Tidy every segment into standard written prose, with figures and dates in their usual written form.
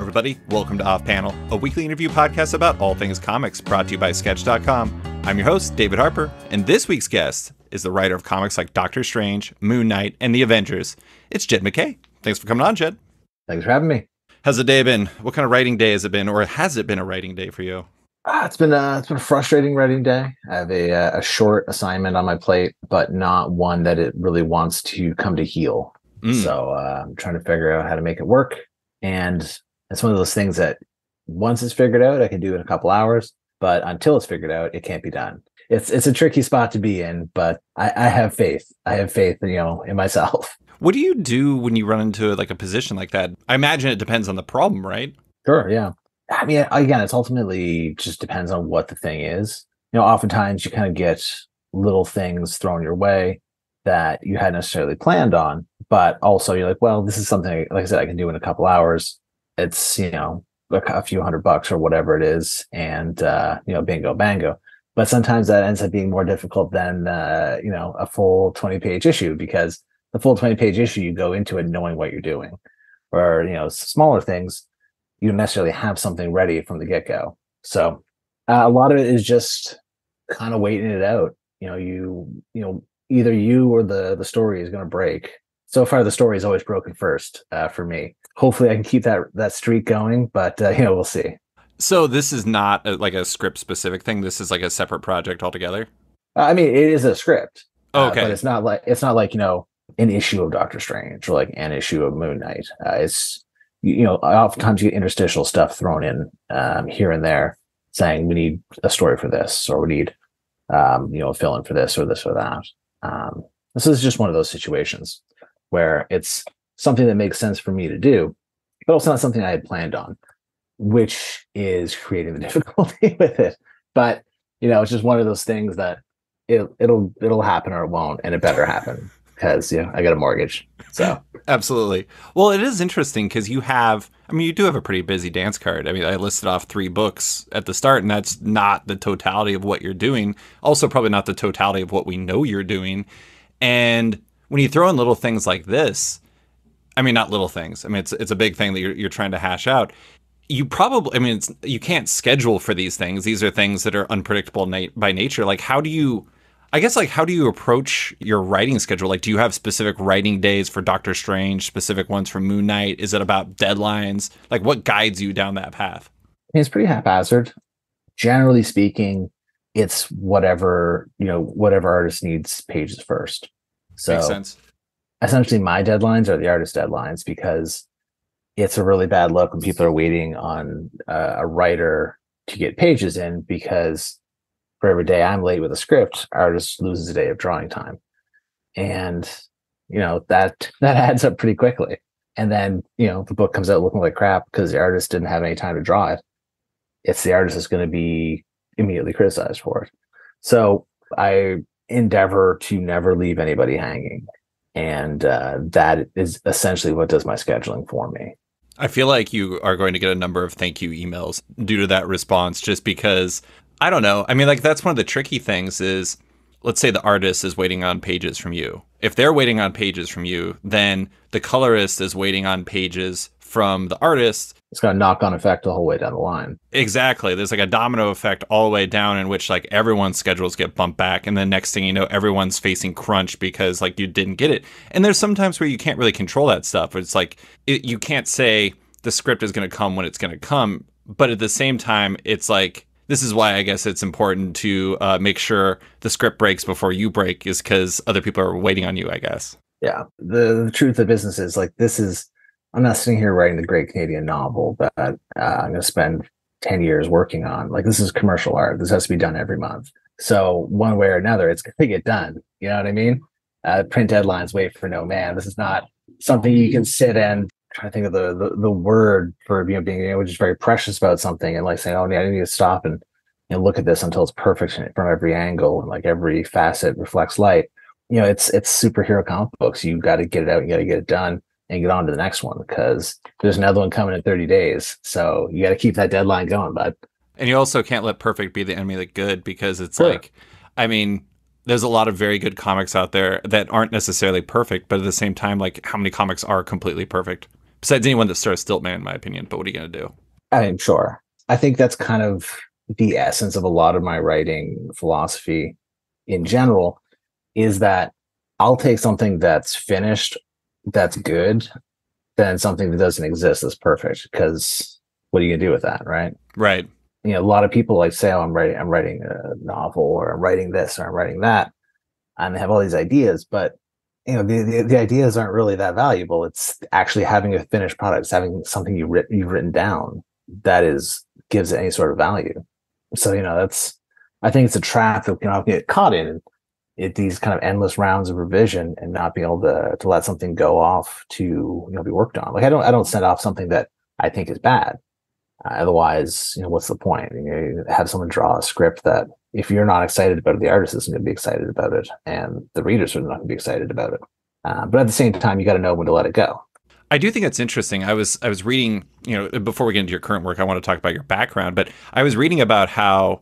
everybody. Welcome to Off Panel, a weekly interview podcast about all things comics, brought to you by Sketch.com. I'm your host, David Harper, and this week's guest is the writer of comics like Doctor Strange, Moon Knight, and the Avengers. It's Jed MacKay. Thanks for coming on, Jed. Thanks for having me. How's the day been? What kind of writing day has it been, or has it been a writing day for you? It's been a frustrating writing day. I have a short assignment on my plate, but not one that it really wants to come to heel. So I'm trying to figure out how to make it work. And it's one of those things that once it's figured out, I can do it in a couple hours. But until it's figured out, it can't be done. It's a tricky spot to be in, but I have faith. I have faith, in myself. What do you do when you run into like a position like that? I imagine it depends on the problem, right? Sure, yeah. I mean, again, it's ultimately just depends on what the thing is. Oftentimes you kind of get little things thrown your way that you hadn't necessarily planned on, but also you're like, well, this is something, like I said, I can do in a couple hours. It's, a few $100 or whatever it is. And, bingo, bango. But sometimes that ends up being more difficult than, a full 20-page issue, because the full 20-page issue, you go into it knowing what you're doing. Or, smaller things, you don't necessarily have something ready from the get-go. So a lot of it is just kind of waiting it out. Either you or the story is going to break. So far, the story is always broken first for me. Hopefully, I can keep that streak going, but we'll see. So this is not like a script-specific thing. This is like a separate project altogether. I mean, it is a script. Okay, but it's not like an issue of Doctor Strange or like an issue of Moon Knight. It's oftentimes you get interstitial stuff thrown in here and there, saying we need a story for this, or we need a fill-in for this or that. This is just one of those situations where it's something that makes sense for me to do, but also not something I had planned on, which is creating the difficulty with it. But it's just one of those things that it'll happen or it won't, and it better happen, because I got a mortgage. So absolutely. Well, it is interesting because you do have a pretty busy dance card. I mean, I listed off 3 books at the start, and that's not the totality of what you're doing. Also, probably not the totality of what we know you're doing. And when you throw in little things like this, I mean, not little things. I mean, it's a big thing that you're trying to hash out. You probably, you can't schedule for these things. These are things that are unpredictable by nature. Like, how do you approach your writing schedule? Like, do you have specific writing days for Doctor Strange, specific ones for Moon Knight? Is it about deadlines? Like, what guides you down that path? It's pretty haphazard. Generally speaking, it's whatever artist needs pages first. So makes sense. Essentially, my deadlines are the artist deadlines, because it's a really bad look when people are waiting on a writer to get pages in, because for every day I'm late with a script, artist loses a day of drawing time. And, that adds up pretty quickly. And then, the book comes out looking like crap because the artist didn't have any time to draw it. It's the artist that's going to be immediately criticized for it. So I endeavor to never leave anybody hanging. And that is essentially what does my scheduling for me. I feel like you are going to get a number of thank you emails due to that response, just because, I don't know. I mean, like, that's one of the tricky things is, let's say the artist is waiting on pages from you. If they're waiting on pages from you, then the colorist is waiting on pages from the artist. It's got a knock-on effect the whole way down the line. Exactly. There's like a domino effect all the way down, in which like everyone's schedules get bumped back. And then next thing you know, everyone's facing crunch because like you didn't get it. And there's sometimes where you can't really control that stuff. It's like you can't say the script is going to come when it's going to come. But at the same time, it's like, this is why I guess it's important to make sure the script breaks before you break, is because other people are waiting on you, I guess. Yeah. The truth of business is, like, I'm not sitting here writing the great Canadian novel that I'm going to spend 10 years working on. Like, this is commercial art. This has to be done every month. So one way or another, it's going to get done. You know what I mean? Print deadlines wait for no man. This is not something you can sit and try to think of the word for being just very precious about something, and like saying, oh yeah, I need to stop and look at this until it's perfect from every angle, and like every facet reflects light. It's superhero comic books. You got to get it out. You got to get it done and get on to the next one, because there's another one coming in 30 days. So you got to keep that deadline going, bud. And you also can't let perfect be the enemy of the good, because it's sure. Like, I mean, there's a lot of very good comics out there that aren't necessarily perfect, but at the same time, like, how many comics are completely perfect? besides anyone that starts Stiltman, in my opinion. But what are you going to do? I mean, sure. I think that's kind of the essence of a lot of my writing philosophy in general is that I'll take something that's finished, that's good, than something that doesn't exist that's perfect. Because what are you gonna do with that, right? Right. You know, a lot of people like say, "Oh, I'm writing a novel, or I'm writing this, or I'm writing that," and they have all these ideas, but you know, the ideas aren't really that valuable. It's actually having a finished product, it's having something you've written down that is gives it any sort of value. So you know, that's I think it's a trap that we can all get caught in these kind of endless rounds of revision and not be able to let something go off to be worked on. Like I don't send off something that I think is bad. Otherwise, what's the point? You have someone draw a script that if you're not excited about it, the artist isn't going to be excited about it, and the readers are not going to be excited about it. But at the same time, you got to know when to let it go. I do think it's interesting. I was reading, before we get into your current work, I want to talk about your background, but I was reading about how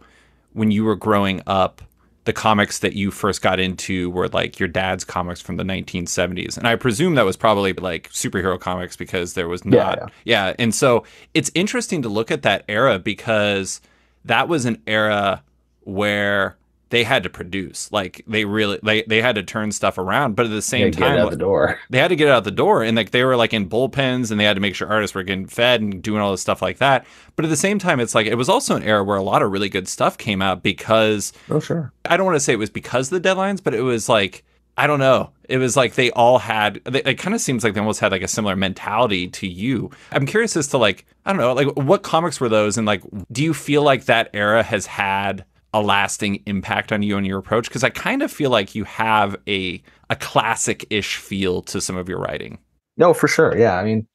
when you were growing up, the comics that you first got into were like your dad's comics from the 1970s. And I presume that was probably like superhero comics because there was not. Yeah. And so it's interesting to look at that era because that was an era where they had to produce. Like they had to turn stuff around, but at the same time, get out the door. They had to get out the door, and like they were like in bullpens, and they had to make sure artists were getting fed and doing all this stuff like that. But at the same time, it's like it was also an era where a lot of really good stuff came out because I don't want to say it was because of the deadlines, but it was like I don't know. It was like they all had. It kind of seems like they almost had like a similar mentality to you. I'm curious as to like I don't know, like what comics were those, and like do you feel like that era has had a lasting impact on you and your approach? Because I kind of feel like you have a classic-ish feel to some of your writing. No, for sure. Yeah. I mean,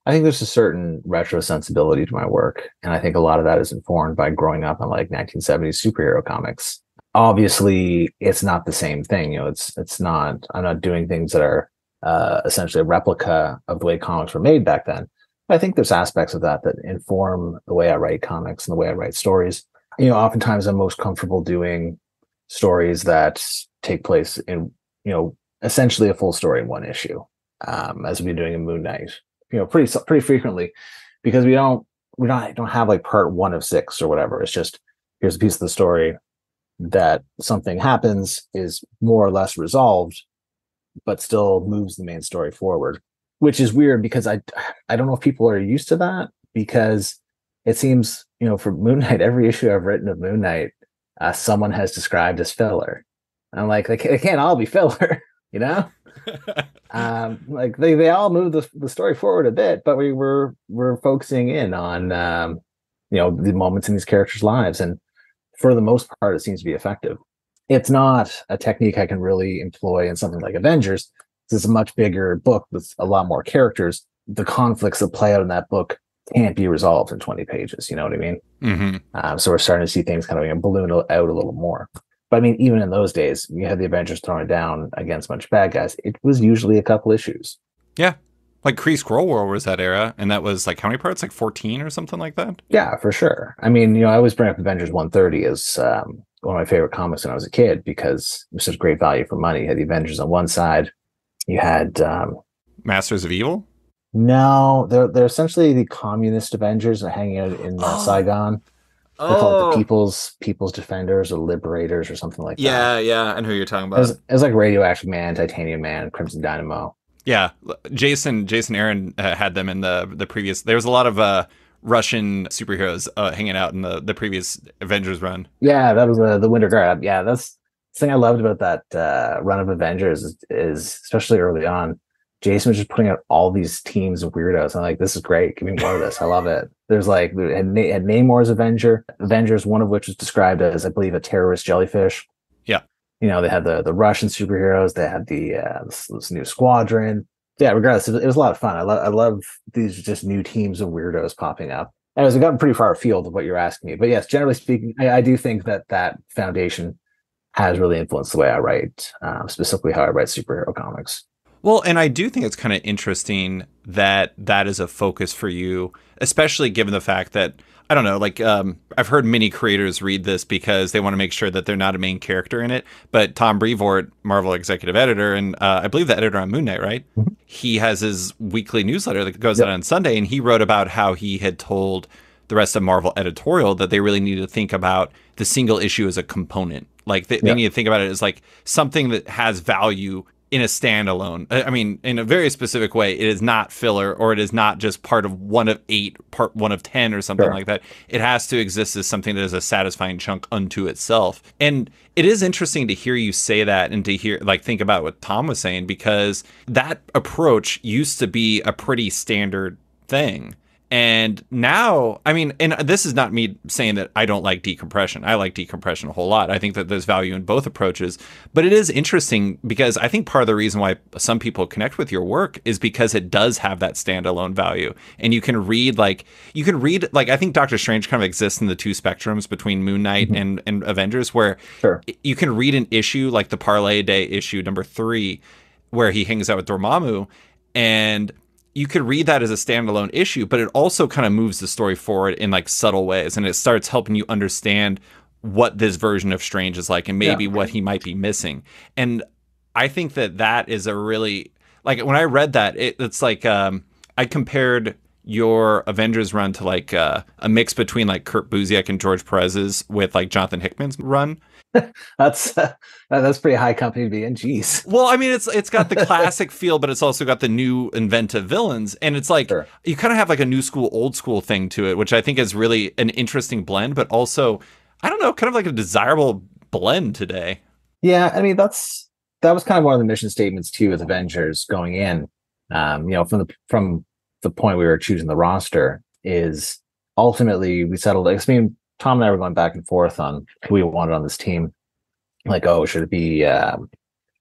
I think there's a certain retro sensibility to my work. And I think a lot of that is informed by growing up on like 1970s superhero comics. Obviously, it's not the same thing. It's not, I'm not doing things that are essentially a replica of the way comics were made back then. But I think there's aspects of that inform the way I write comics and the way I write stories. Oftentimes I'm most comfortable doing stories that take place in, essentially a full story in one issue, as we've been doing in Moon Knight, pretty frequently, because we don't have like part 1 of 6 or whatever. It's just here's a piece of the story that something happens, is more or less resolved, but still moves the main story forward, which is weird because I don't know if people are used to that, because it seems, for Moon Knight, every issue I've written of Moon Knight, someone has described as filler. And I'm like, they can't all be filler, like they all move the story forward a bit, but we're focusing in on, the moments in these characters' lives. And for the most part, it seems to be effective. It's not a technique I can really employ in something like Avengers. It's a much bigger book with a lot more characters. The conflicts that play out in that book can't be resolved in 20 pages. You know what I mean? Mm-hmm. So we're starting to see things kind of balloon out a little more. But I mean, even in those days, you had the Avengers throwing it down against a bunch of bad guys. It was usually a couple issues. Yeah. Like Kree Scroll War was that era. And that was like how many parts? Like 14 or something like that? Yeah, for sure. I mean, I always bring up Avengers 130 as one of my favorite comics when I was a kid because it was such great value for money. You had the Avengers on one side. You had Masters of Evil? No, they're essentially the communist Avengers hanging out in Saigon. They're called the People's Defenders or Liberators or something like that. Yeah, I know who you're talking about. It was like Radioactive Man, Titanium Man, Crimson Dynamo. Yeah, Jason Aaron had them in the previous. There was a lot of Russian superheroes hanging out in the previous Avengers run. Yeah, that was the Winter Guard. Yeah, that's the thing I loved about that run of Avengers is especially early on. Jason was just putting out all these teams of weirdos. I'm like, this is great. Give me more of this. I love it. There's like, had Namor's Avengers, one of which was described as, I believe, a terrorist jellyfish. Yeah. They had the Russian superheroes. They had this new squadron. Yeah, regardless, it was a lot of fun. I love these just new teams of weirdos popping up. Anyways, I've gotten pretty far afield of what you're asking me. But yes, generally speaking, I do think that foundation has really influenced the way I write, specifically how I write superhero comics. Well, and I do think it's kind of interesting that is a focus for you, especially given the fact that, I don't know, like I've heard many creators read this because they want to make sure that they're not a main character in it. But Tom Brevoort, Marvel executive editor, and I believe the editor on Moon Knight, right? Mm-hmm. he has his weekly newsletter that goes out on Sunday, and he wrote about how he had told the rest of Marvel editorial that they really needed to think about the single issue as a component. Like they need to think about it as like something that has value in a standalone. I mean, in a very specific way. It is not filler, or it is not just part of 1 of 8, part 1 of 10 or something like that. It has to exist as something that is a satisfying chunk unto itself. And it is interesting to hear you say that, and to hear, like, think about what Tom was saying, because that approach used to be a pretty standard thing. And now, I mean, and this is not me saying that I don't like decompression. I like decompression a whole lot. I think that there's value in both approaches. But it is interesting because I think part of the reason why some people connect with your work is because it does have that standalone value. And you can read, like, I think Doctor Strange kind of exists in the two spectrums between Moon Knight and Avengers, where you can read an issue like the Parlay Day issue number 3, where he hangs out with Dormammu, and you could read that as a standalone issue, but it also kind of moves the story forward in like subtle ways, and it starts helping you understand what this version of Strange is like, and maybe what he might be missing. And I think that that is a really, like, when I read that, it's like I compared your Avengers run to like a mix between like Kurt Busiek and George Perez's with like Jonathan Hickman's run. That's pretty high company to be in. Jeez. Well, I mean, it's got the classic feel, but it's also got the new inventive villains, and it's like you kind of have like a new school, old school thing to it, which I think is really an interesting blend, but also, I don't know, kind of like a desirable blend today. Yeah, I mean, that was kind of one of the mission statements too with Avengers going in. From the point we were choosing the roster, is ultimately we settled. I mean, Tom and I were going back and forth on who we wanted on this team. Like, oh, should it be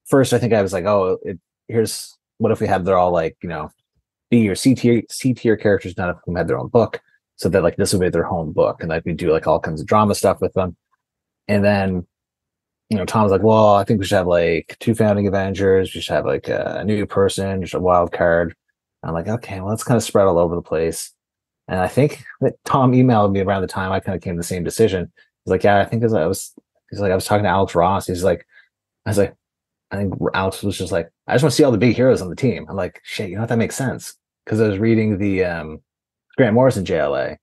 first? I think I was like, oh, here's what if we had, they're all like, B or C tier characters, none of whom had their own book, so that like this would be their home book, and like we do like all kinds of drama stuff with them. And then Tom was like, well, I think we should have like 2 founding Avengers, we should have like a new person, just a wild card. I'm like, okay, well, let's kind of spread all over the place. And I think that Tom emailed me around the time I kind of came to the same decision. He's like, yeah, I think I was talking to Alex Ross. I think Alex was just like, I just want to see all the big heroes on the team. I'm like, shit, that makes sense. Because I was reading the Grant Morrison JLA,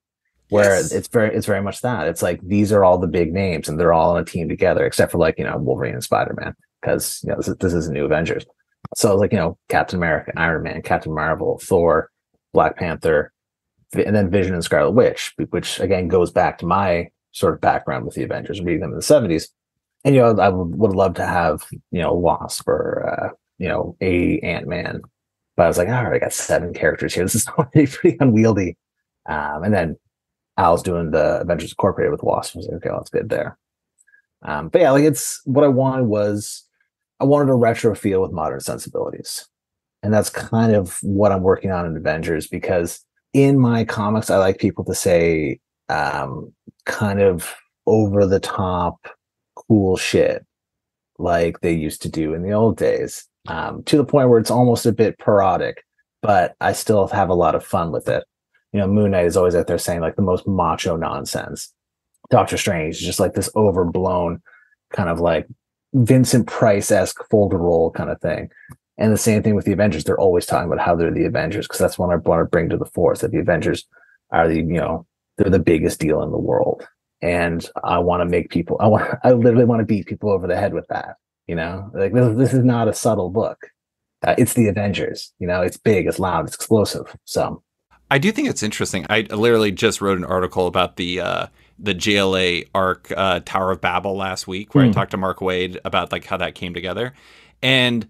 where it's very much that. It's like, these are all the big names, and they're all on a team together, except for like, Wolverine and Spider-Man, because this is a new Avengers. So I was like, Captain America, Iron Man, Captain Marvel, Thor, Black Panther, and then Vision and Scarlet Witch, which again goes back to my sort of background with the Avengers, reading them in the 70s. And I would love to have Wasp or a Ant-Man, but I was like, all right, I got 7 characters here. This is pretty unwieldy. And then Al's doing the Avengers Incorporated with Wasp. I was like, okay, well, that's good there. But yeah, like, it's what I wanted a retro feel with modern sensibilities, and that's kind of what I'm working on in Avengers, because in my comics, I like people to say kind of over the top cool shit like they used to do in the old days, to the point where it's almost a bit parodic, but I still have a lot of fun with it. Moon Knight is always out there saying like the most macho nonsense. Doctor Strange is just like this overblown kind of like Vincent Price-esque Folderol kind of thing. And the same thing with the Avengers. They're always talking about how they're the Avengers, because that's what I want to bring to the force, that the Avengers are they're the biggest deal in the world. And I want to make people, I literally want to beat people over the head with that. Like, this is not a subtle book. It's the Avengers. It's big, it's loud, it's explosive. So I do think it's interesting. I literally just wrote an article about the JLA arc, Tower of Babel, last week, where I talked to Mark Waid about like how that came together. And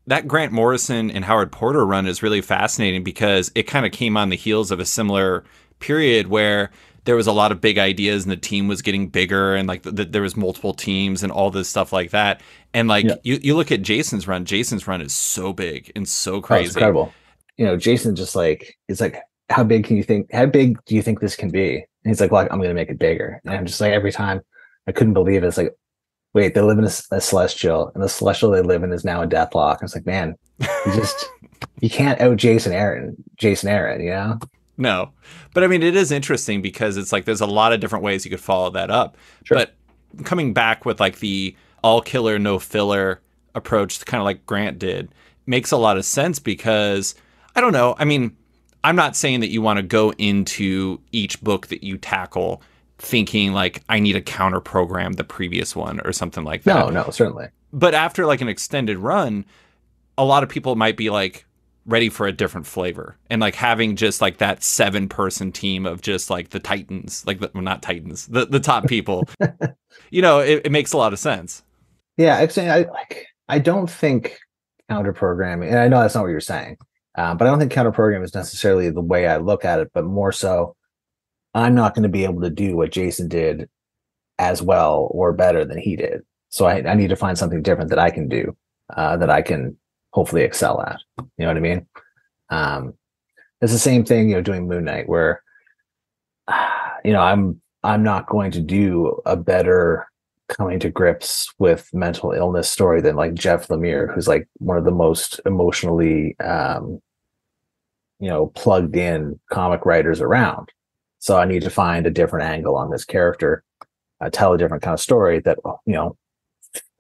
that Grant Morrison and Howard Porter run is really fascinating, because it kind of came on the heels of a similar period where there was a lot of big ideas and the team was getting bigger, and like there was multiple teams and all this stuff like that. And like you look at Jason's run is so big and so crazy. Oh, it's incredible. Jason just like, it's like, how big do you think this can be? And he's like, well, I'm going to make it bigger. And I'm just like, every time I couldn't believe it. It's like, wait, they live in a celestial, and the celestial they live in is now a Deathlock. I was like, man, you can't out Jason Aaron, No, but I mean, it is interesting because it's like, there's a lot of different ways you could follow that up. Sure. But coming back with like the all killer, no filler approach, kind of like Grant did, makes a lot of sense because I don't know. I mean, I'm not saying that you want to go into each book that you tackle thinking like I need to counter program the previous one or something like that. No, no, certainly. But after like an extended run, a lot of people might be like ready for a different flavor and like having just like that 7-person team of just like the Titans, like well, not Titans, the top people, it makes a lot of sense. Yeah, actually, I don't think counter programming, and I know that's not what you're saying, but I don't think counter programming is necessarily the way I look at it, but more so, I'm not going to be able to do what Jason did as well or better than he did. So I need to find something different that I can do, that I can hopefully excel at. You know what I mean? It's the same thing, doing Moon Knight, where I'm not going to do a better coming to grips with mental illness story than like Jeff Lemire, who's like one of the most emotionally plugged in comic writers around. So I need to find a different angle on this character, tell a different kind of story that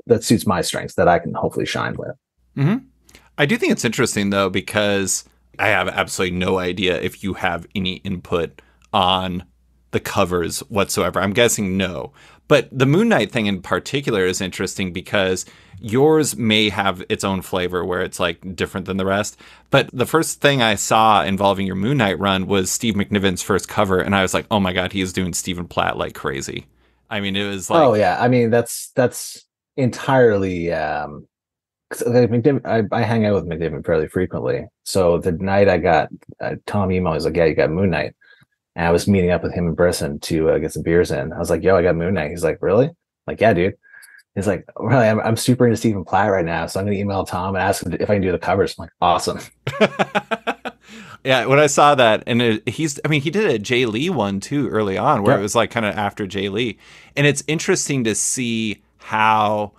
that suits my strengths, that I can hopefully shine with. Mm-hmm. I do think it's interesting though, because I have absolutely no idea if you have any input on the covers whatsoever. I'm guessing no. But the Moon Knight thing in particular is interesting because yours may have its own flavor where it's like different than the rest. But the first thing I saw involving your Moon Knight run was Steve McNiven's first cover. And I was like, oh my God, he is doing Stephen Platt like crazy. I mean, it was like... Oh, yeah. I mean, that's entirely... I hang out with McNiven fairly frequently. So the night I got Tom email, he's like, yeah, you got Moon Knight. And I was meeting up with him in Brisson to get some beers in. I was like, yo, I got Moon Knight. He's like, really? I'm like, yeah, dude. He's like, really, I'm super into Stephen Platt right now. So I'm going to email Tom and ask him if I can do the covers. I'm like, awesome. Yeah, when I saw that, and he did a Jay Lee one too early on, where it was like kind of after Jay Lee. And it's interesting to see how...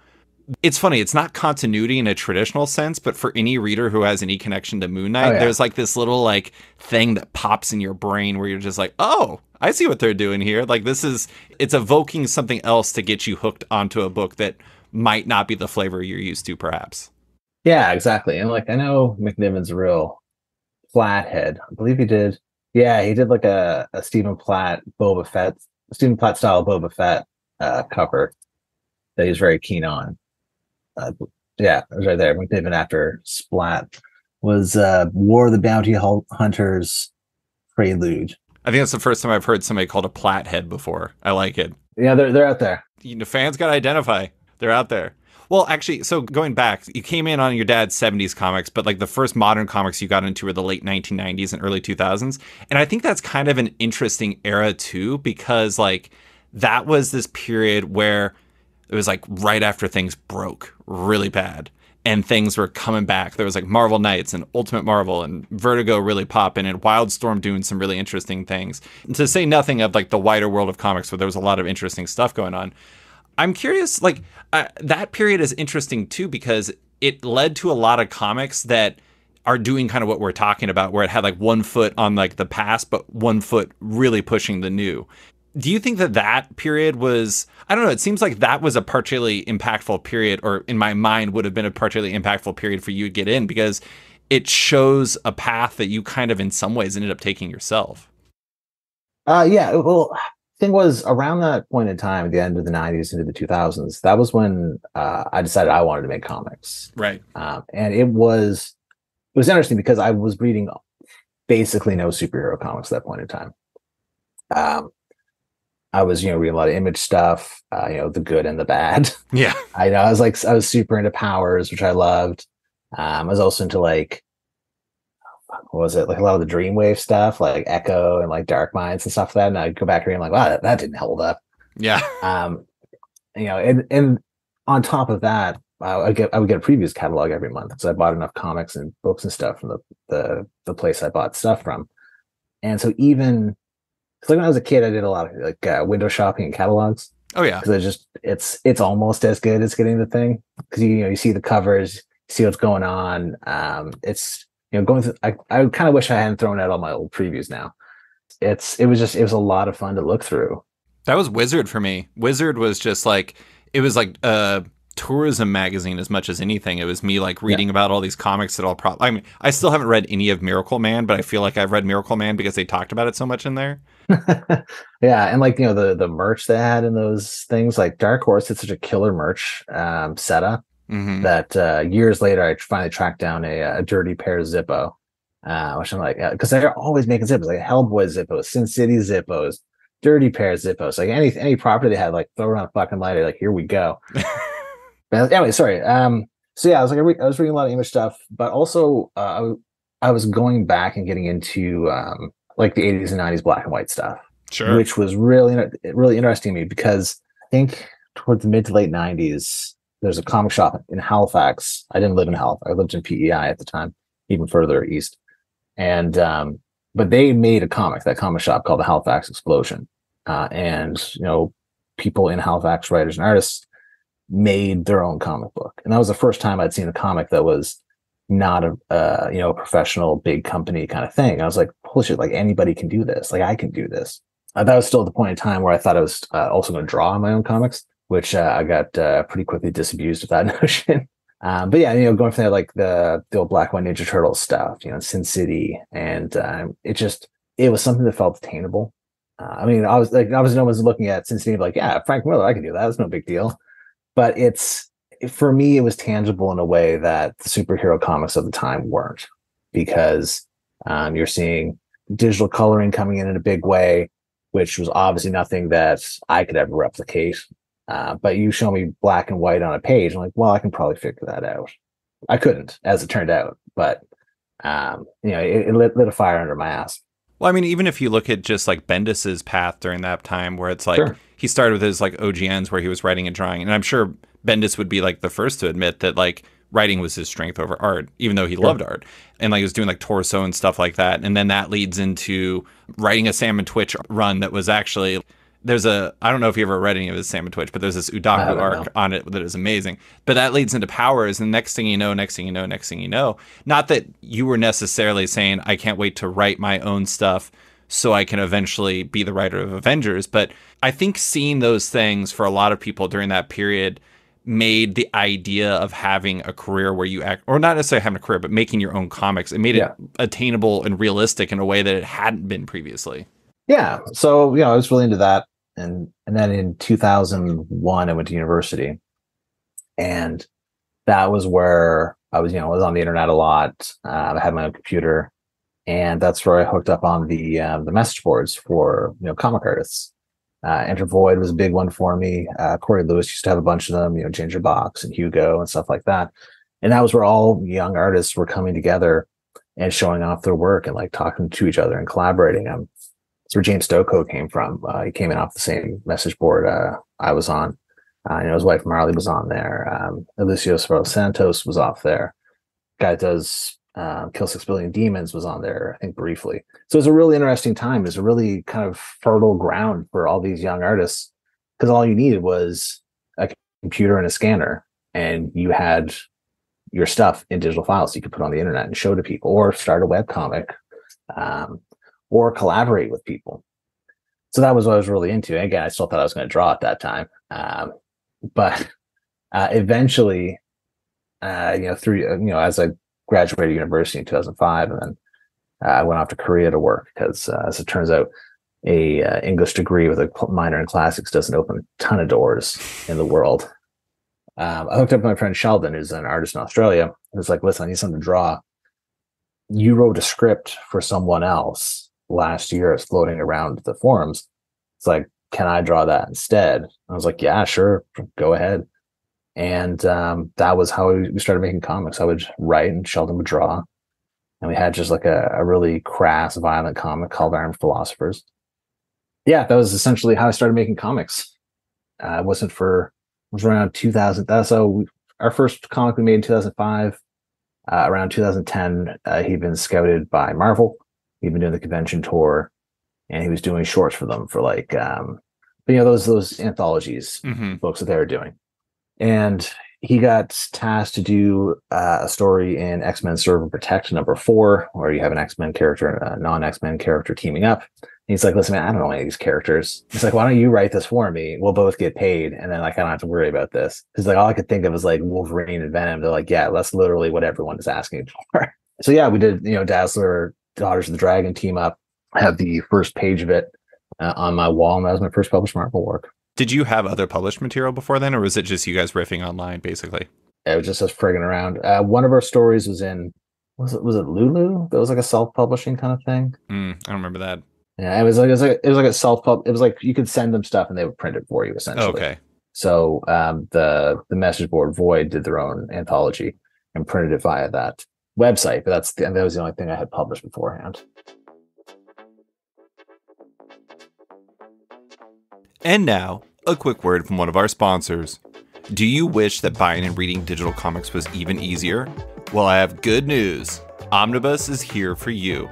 It's funny, it's not continuity in a traditional sense, but for any reader who has any connection to Moon Knight, there's like this little like thing that pops in your brain where you're just like, oh, I see what they're doing here. Like it's evoking something else to get you hooked onto a book that might not be the flavor you're used to, perhaps. Yeah, exactly. And like, I know McNiven's a real Platt-head. I believe he did. Yeah, he did like a Stephen Platt style Boba Fett cover that he's very keen on. Yeah, it was right there. McNiven after Splat was War of the Bounty Hunters Prelude. I think that's the first time I've heard somebody called a Platt head before. I like it. Yeah, they're out there. Fans got to identify. They're out there. Well, actually, so going back, you came in on your dad's 70s comics, but like the first modern comics you got into were the late 1990s and early 2000s. And I think that's kind of an interesting era too, because like that was this period where it was like right after things broke really bad and things were coming back. There was like Marvel Knights and Ultimate Marvel and Vertigo really popping and Wildstorm doing some really interesting things. And to say nothing of like the wider world of comics where there was a lot of interesting stuff going on. I'm curious, like that period is interesting too, because it led to a lot of comics that are doing kind of what we're talking about, where it had like one foot on like the past, but one foot really pushing the new. Do you think that period was, I don't know, it seems like that was a particularly impactful period, or in my mind would have been a particularly impactful period for you to get in, because it shows a path that you kind of in some ways ended up taking yourself. Yeah, well, thing was, around that point in time, at the end of the 90s into the 2000s, that was when I decided I wanted to make comics. Right. And it was interesting because I was reading basically no superhero comics at that point in time. I was, reading a lot of Image stuff, the good and the bad. Yeah. I know. I was super into Powers, which I loved. I was also into like, what was it? Like a lot of the Dreamwave stuff, like Echo and like Dark Minds and stuff like that. And I'd go back and read, I'm like, wow, that didn't hold up. Yeah. And on top of that, I would get a previous catalog every month because I bought enough comics and books and stuff from the place I bought stuff from. And so even, like when I was a kid, I did a lot of like window shopping and catalogs. Oh yeah, because it's almost as good as getting the thing, because you see the covers, you see what's going on. It's going through. I kind of wish I hadn't thrown out all my old previews now. It was a lot of fun to look through. That was Wizard for me. Wizard was just like, it was like tourism magazine as much as anything. It was me like Yeah. reading about all these comics that I'll probably, I mean, I still haven't read any of Miracle Man, but I feel like I've read Miracle Man because they talked about it so much in there. Yeah, and like the merch they had in those things, like Dark Horse had such a killer merch setup Hmm. that years later I finally tracked down a dirty pair of Zippo, which I'm like, because they're always making Zippos, like Hellboy Zippos, Sin City Zippos, dirty pair of Zippos, like any property they had, like throw it on a fucking lighter, like here we go. But anyway, sorry. So yeah, I was like, I was reading a lot of English stuff, but also I was going back and getting into like the 80s and 90s black and white stuff, Sure. which was really interesting to me because I think towards the mid to late 90s, there's a comic shop in Halifax. I didn't live in Halifax. I lived in PEI at the time, even further east. And but they made a comic, that comic shop called the Halifax Explosion. And people in Halifax, writers and artists, made their own comic book. And that was the first time I'd seen a comic that was not a professional big company kind of thing. I was like, holy shit, like anybody can do this. Like I can do this. That was still the point in time where I thought I was also going to draw my own comics, which I got pretty quickly disabused of that notion. But yeah, going from there, like the old Black White Ninja Turtles stuff, Sin City, and it was something that felt attainable. I mean, I was no one's looking at Sin City like, yeah, Frank Miller, I can do that. That's no big deal. But for me, it was tangible in a way that the superhero comics of the time weren't, because you're seeing digital coloring coming in a big way, which was obviously nothing that I could ever replicate. But you show me black and white on a page, I'm like, well, I can probably figure that out. I couldn't, as it turned out, but it lit a fire under my ass. Well, I mean, even if you look at just like Bendis's path during that time, where it's like Sure. he started with his like OGNs where he was writing and drawing, and I'm sure Bendis would be like the first to admit that like writing was his strength over art, even though he loved art, and like he was doing like torso and stuff like that, and then that leads into writing a Sam and Twitch run that was actually. I don't know if you ever read any of his Sam and Twitch, but there's this Udaku arc on it that is amazing. But that leads into Powers, and next thing you know, not that you were necessarily saying, I can't wait to write my own stuff so I can eventually be the writer of Avengers. But I think seeing those things for a lot of people during that period made the idea of having a career where you act, or not necessarily having a career, but making your own comics, it made it attainable and realistic in a way that it hadn't been previously. Yeah. So, I was really into that. And then in 2001, I went to university, and that was where I was on the internet a lot. I had my own computer, and that's where I hooked up on the message boards for comic artists. Enter Void was a big one for me. Corey Lewis used to have a bunch of them, Ginger Box and Hugo and stuff like that. And that was where all young artists were coming together and showing off their work and like talking to each other and collaborating. That's where James Stokoe came from. He came in off the same message board I was on. His wife Marley was on there. Alicia Santos was off there. Guy that does Kill 6 Billion Demons was on there, I think, briefly. So it's a really interesting time. It's a really kind of fertile ground for all these young artists, because all you needed was a computer and a scanner, and you had your stuff in digital files you could put on the internet and show to people, or start a webcomic. Or collaborate with people. So that was what I was really into. And again, I still thought I was going to draw at that time. But eventually, through, as I graduated university in 2005, and then I went off to Korea to work, because as it turns out, a English degree with a minor in classics doesn't open a ton of doors in the world. I hooked up with my friend Sheldon, who's an artist in Australia. He was like, listen, I need something to draw. You wrote a script for someone else last year. It's floating around the forums. It's like, can I draw that instead? I was like, yeah, sure, go ahead. And that was how we started making comics. I would write and Sheldon would draw. And we had just like a really crass, violent comic called Armed Philosophers. Yeah, that was essentially how I started making comics. It was around 2000. That's our first comic we made in 2005. Around 2010, he'd been scouted by Marvel. He'd been doing the convention tour, and he was doing shorts for them for like, those anthologies, books that they were doing. And he got tasked to do a story in X-Men Serve and Protect #4, where you have an X-Men character and a non-X-Men character teaming up. And he's like, listen, man, I don't know any of these characters. He's like, why don't you write this for me? We'll both get paid, and then like I don't have to worry about this. He's like, all I could think of is like Wolverine and Venom. They're like, yeah, that's literally what everyone is asking for. So yeah, we did, Dazzler, Daughters of the Dragon team up. I have the first page of it on my wall, and that was my first published Marvel work. Did you have other published material before then, or was it just you guys riffing online, basically? It was just us frigging around. One of our stories was in, was it Lulu? That was like a self-publishing kind of thing. I don't remember that. Yeah, it was like a self-pub. It was like you could send them stuff and they would print it for you, essentially. Okay. So the message board Void did their own anthology and printed it via that website. But that was the only thing I had published beforehand. And now, a quick word from one of our sponsors. Do you wish that buying and reading digital comics was even easier? Well, I have good news. Omnibus is here for you.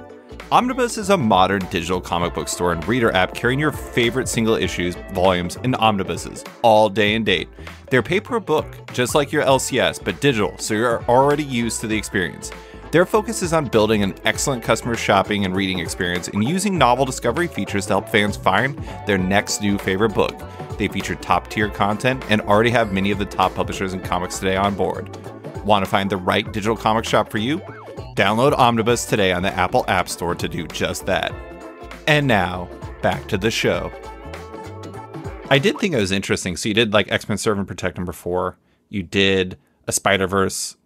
Omnibus is a modern digital comic book store and reader app carrying your favorite single issues, volumes, and omnibuses all day and date. They're pay per book, just like your LCS, but digital, so you're already used to the experience. Their focus is on building an excellent customer shopping and reading experience and using novel discovery features to help fans find their next new favorite book. They feature top-tier content and already have many of the top publishers in comics today on board. Want to find the right digital comic shop for you? Download Omnibus today on the Apple App Store to do just that. And now, back to the show. I did think it was interesting. So you did like X-Men Serve and Protect #4. You did a Spider-Verse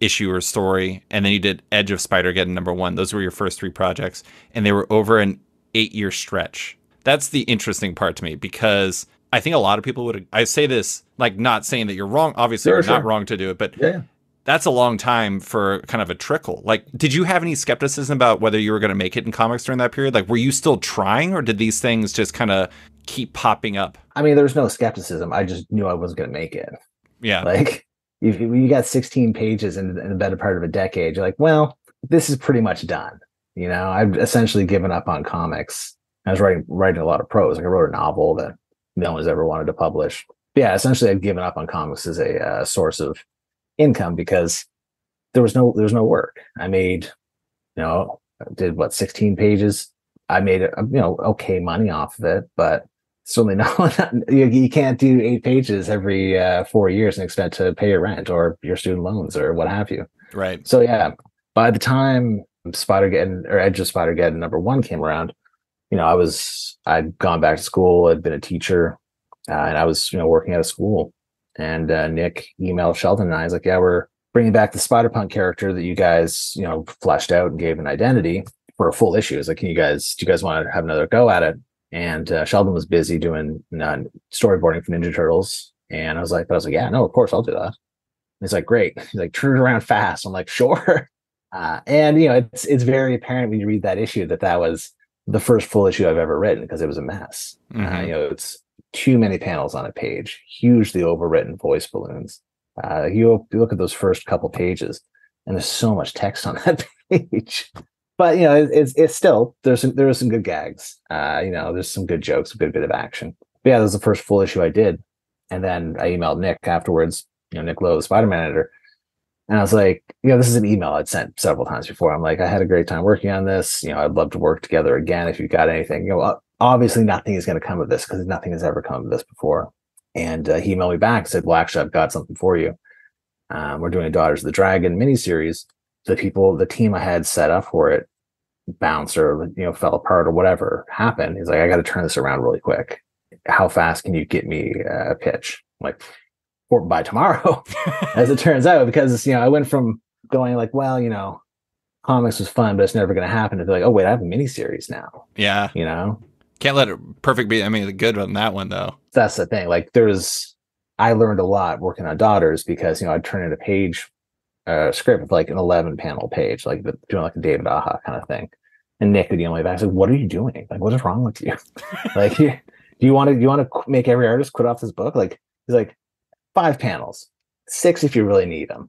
issue or story, and then you did Edge of Spider-Geddon #1. Those were your first 3 projects, and they were over an 8-year stretch. That's the interesting part to me, because I think a lot of people would, I say this like not saying that you're wrong, obviously you're not wrong to do it, but yeah. That's a long time for kind of a trickle. Like, did you have any skepticism about whether you were going to make it in comics during that period? Like, were you still trying, or did these things just kind of keep popping up? I mean, there's no skepticism. I just knew I wasn't going to make it. Yeah. Like, if you got 16 pages in the better part of a decade, you're like, well, this is pretty much done. I've essentially given up on comics. I was writing a lot of prose. Like, I wrote a novel that no one's ever wanted to publish. But yeah, essentially, I'd given up on comics as a source of income, because there was no work. I made, did 16 pages. I made okay money off of it, but certainly you can't do 8 pages every 4 years and expect to pay your rent or your student loans or what have you. Right. So yeah, by the time Spider-Geddon or Edge of Spider-Geddon #1 came around, I'd gone back to school. I'd been a teacher, and I was working at a school. And Nick emailed Sheldon and I was like, yeah, we're bringing back the Spider-Punk character that you guys, fleshed out and gave an identity for a full issue. It's like, do you guys want to have another go at it? And Sheldon was busy doing storyboarding for Ninja Turtles. And I was like, yeah, no, of course I'll do that. And he's like, great. He's like, turn it around fast. I'm like, sure. And it's very apparent when you read that issue that was the first full issue I've ever written, because it was a mess. Mm-hmm. It's too many panels on a page, hugely overwritten voice balloons. You look at those first couple pages, and there's so much text on that page. But it's still there are some good gags. There's some good jokes, a good bit of action. But yeah, that was the first full issue I did, and then I emailed Nick afterwards. Nick Lowe, the Spider-Man editor, and I was like, this is an email I'd sent several times before. I'm like, I had a great time working on this. I'd love to work together again if you've got anything. Obviously nothing is going to come of this, because nothing has ever come of this before. And he emailed me back and said, well, actually, I've got something for you. We're doing a Daughters of the Dragon miniseries. The team I had set up for it bounced or, fell apart or whatever happened. He's like, I got to turn this around really quick. How fast can you get me a pitch? I'm like, by tomorrow, as it turns out, because, I went from going like, well, comics was fun, but it's never going to happen, to be like, oh, wait, I have a miniseries now. Yeah. Can't let it perfect be. I mean, the good on that one, though. That's the thing. Like, I learned a lot working on Daughters, because, I'd turn in a page script of like an 11 panel page, like doing like a David Aha kind of thing. And Nick would email me back, like, what are you doing? Like, what is wrong with you? Like, do you want to make every artist quit off this book? Like, he's like, 5 panels, 6 if you really need them,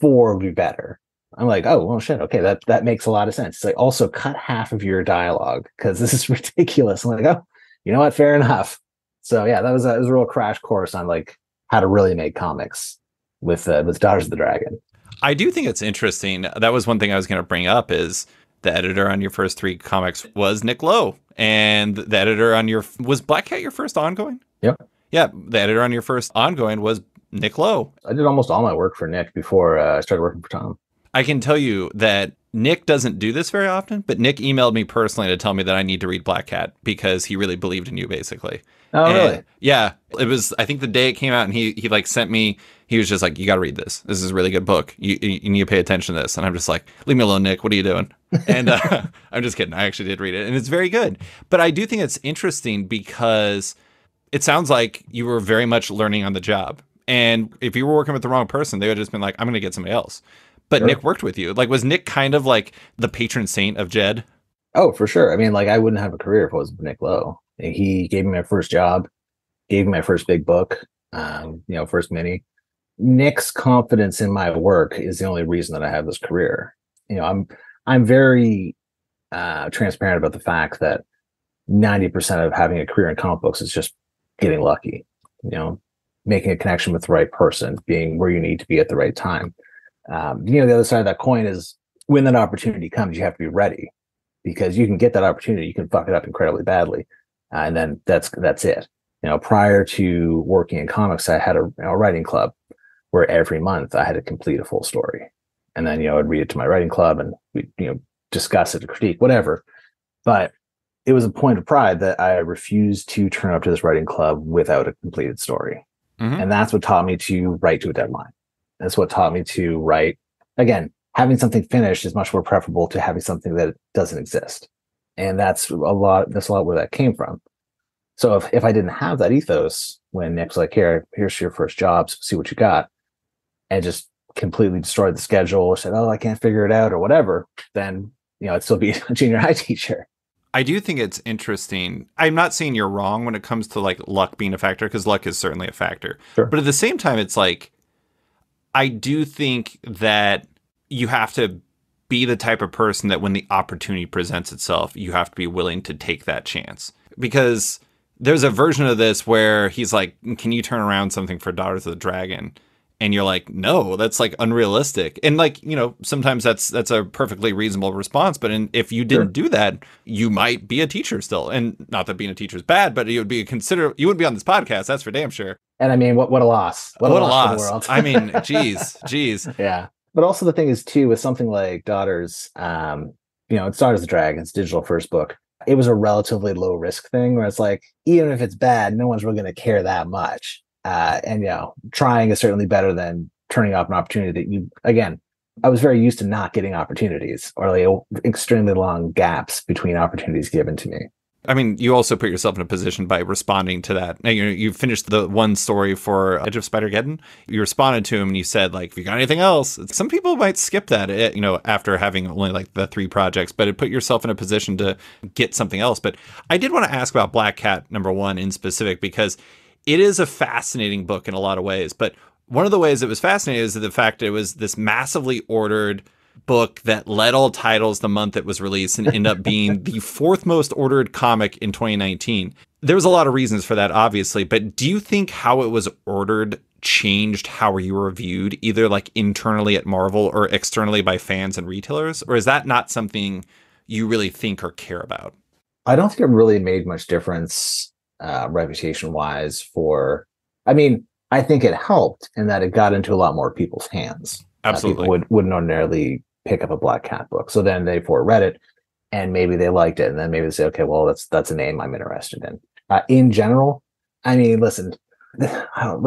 4 would be better. I'm like, oh, well, shit. Okay, that makes a lot of sense. It's like, also cut half of your dialogue, because this is ridiculous. I'm like, oh, you know what? Fair enough. So yeah, that was a real crash course on like how to really make comics, with Daughters of the Dragon. I do think it's interesting. That was one thing I was going to bring up is the editor on your first 3 comics was Nick Lowe. And the editor on was Black Cat your first ongoing? Yep. Yeah, the editor on your first ongoing was Nick Lowe. I did almost all my work for Nick before I started working for Tom. I can tell you that Nick doesn't do this very often, but Nick emailed me personally to tell me that I need to read Black Cat because he really believed in you, basically. Oh, really? Yeah. It was, I think the day it came out and he like sent me, he was just like, you got to read this. This is a really good book. You need to pay attention to this. And I'm just like, leave me alone, Nick. What are you doing? And I'm just kidding. I actually did read it and it's very good. But I do think it's interesting because it sounds like you were very much learning on the job. And if you were working with the wrong person, they would have just been like, I'm going to get somebody else. But sure. Nick worked with you. Like, was Nick kind of like the patron saint of Jed? Oh, for sure. I mean, like, I wouldn't have a career if it wasn't for Nick Lowe. He gave me my first job, gave me my first big book, first mini. Nick's confidence in my work is the only reason that I have this career. I'm very transparent about the fact that 90% of having a career in comic books is just getting lucky, making a connection with the right person, being where you need to be at the right time. The other side of that coin is when that opportunity comes, you have to be ready because you can get that opportunity, you can fuck it up incredibly badly. And then that's it. Prior to working in comics, I had a writing club where every month I had to complete a full story. And then, I'd read it to my writing club and we, discuss it, critique, whatever. But it was a point of pride that I refused to turn up to this writing club without a completed story. Mm-hmm. And that's what taught me to write to a deadline. That's what taught me to write. Again, having something finished is much more preferable to having something that doesn't exist. And that's a lot where that came from. So if I didn't have that ethos, when Nick's like, here's your first job, so see what you got, and just completely destroyed the schedule or said, oh, I can't figure it out or whatever, then, I'd still be a junior high teacher. I do think it's interesting. I'm not saying you're wrong when it comes to like luck being a factor, because luck is certainly a factor. Sure. But at the same time, it's like, I do think that you have to be the type of person that when the opportunity presents itself, you have to be willing to take that chance. Because there's a version of this where he's like, can you turn around something for Daughters of the Dragon? And you're like, no, that's like unrealistic. And like, sometimes that's a perfectly reasonable response. But if you didn't do that, you might be a teacher still. And not that being a teacher is bad, but you wouldn't be on this podcast. That's for damn sure. And I mean, what a loss. What a loss for the world. I mean, geez. Yeah. But also the thing is too, with something like Daughters, it's Daughters of the Dragon, it's digital first book. It was a relatively low risk thing where it's like, even if it's bad, no one's really going to care that much. Trying is certainly better than turning off an opportunity that I was very used to not getting opportunities or like extremely long gaps between opportunities given to me. I mean, you also put yourself in a position by responding to that. Now, you finished the one story for Edge of Spider-Geddon. You responded to him and you said, like, if you got anything else, some people might skip that, after having only like the 3 projects, but it put yourself in a position to get something else. But I did want to ask about Black Cat #1 in specific, because it is a fascinating book in a lot of ways. But one of the ways it was fascinating is the fact that it was this massively ordered book that led all titles the month it was released and ended up being the 4th most ordered comic in 2019. There was a lot of reasons for that, obviously, but do you think how it was ordered changed how you were viewed, either like internally at Marvel or externally by fans and retailers? Or is that not something you really think or care about? I don't think it really made much difference reputation-wise I think it helped in that it got into a lot more people's hands. Absolutely. People wouldn't ordinarily pick up a Black Cat book. So then they read it and maybe they liked it. And then maybe they say, okay, well, that's a name I'm interested in. In general, I mean, listen, they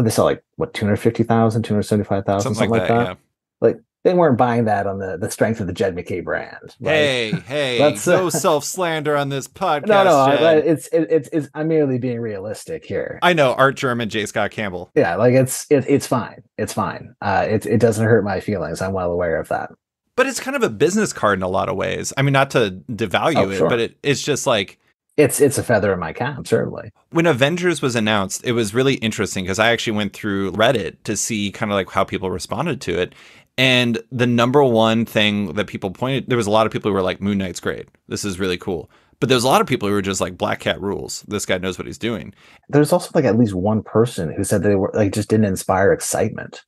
sell like, 250,000, 275,000, something like that. Yeah. Like, they weren't buying that on the strength of the Jed MacKay brand. Right? Hey, no self-slander on this podcast. No, it's I'm merely being realistic here. I know, Art German, J. Scott Campbell. Yeah, like it's fine. It's fine. It doesn't hurt my feelings. I'm well aware of that. But it's kind of a business card in a lot of ways. I mean, not to devalue it, but it's just like, it's a feather in my cap, certainly. When Avengers was announced, it was really interesting because I actually went through Reddit to see kind of like how people responded to it. And the #1 thing that people pointed, there was a lot of people who were like, Moon Knight's great. This is really cool. But there's a lot of people who were just like, Black Cat rules. This guy knows what he's doing. There's also like at least one person who said they were like, just didn't inspire excitement.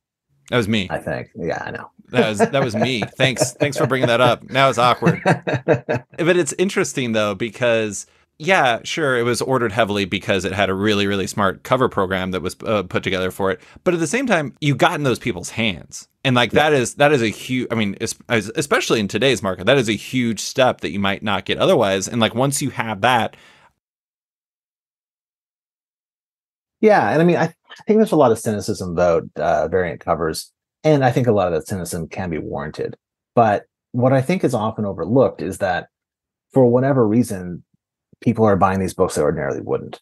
That was me. I think. Yeah, I know. That was me. Thanks for bringing that up. Now it's awkward. But it's interesting though because yeah, sure, it was ordered heavily because it had a really really smart cover program that was put together for it. But at the same time, you got in those people's hands, and like Yeah. that is a huge. I mean, especially in today's market, that is a huge step that you might not get otherwise. And like once you have that, Yeah, and I mean, I think there's a lot of cynicism about variant covers, and I think a lot of that cynicism can be warranted. But what I think is often overlooked is that for whatever reason, people are buying these books that ordinarily wouldn't,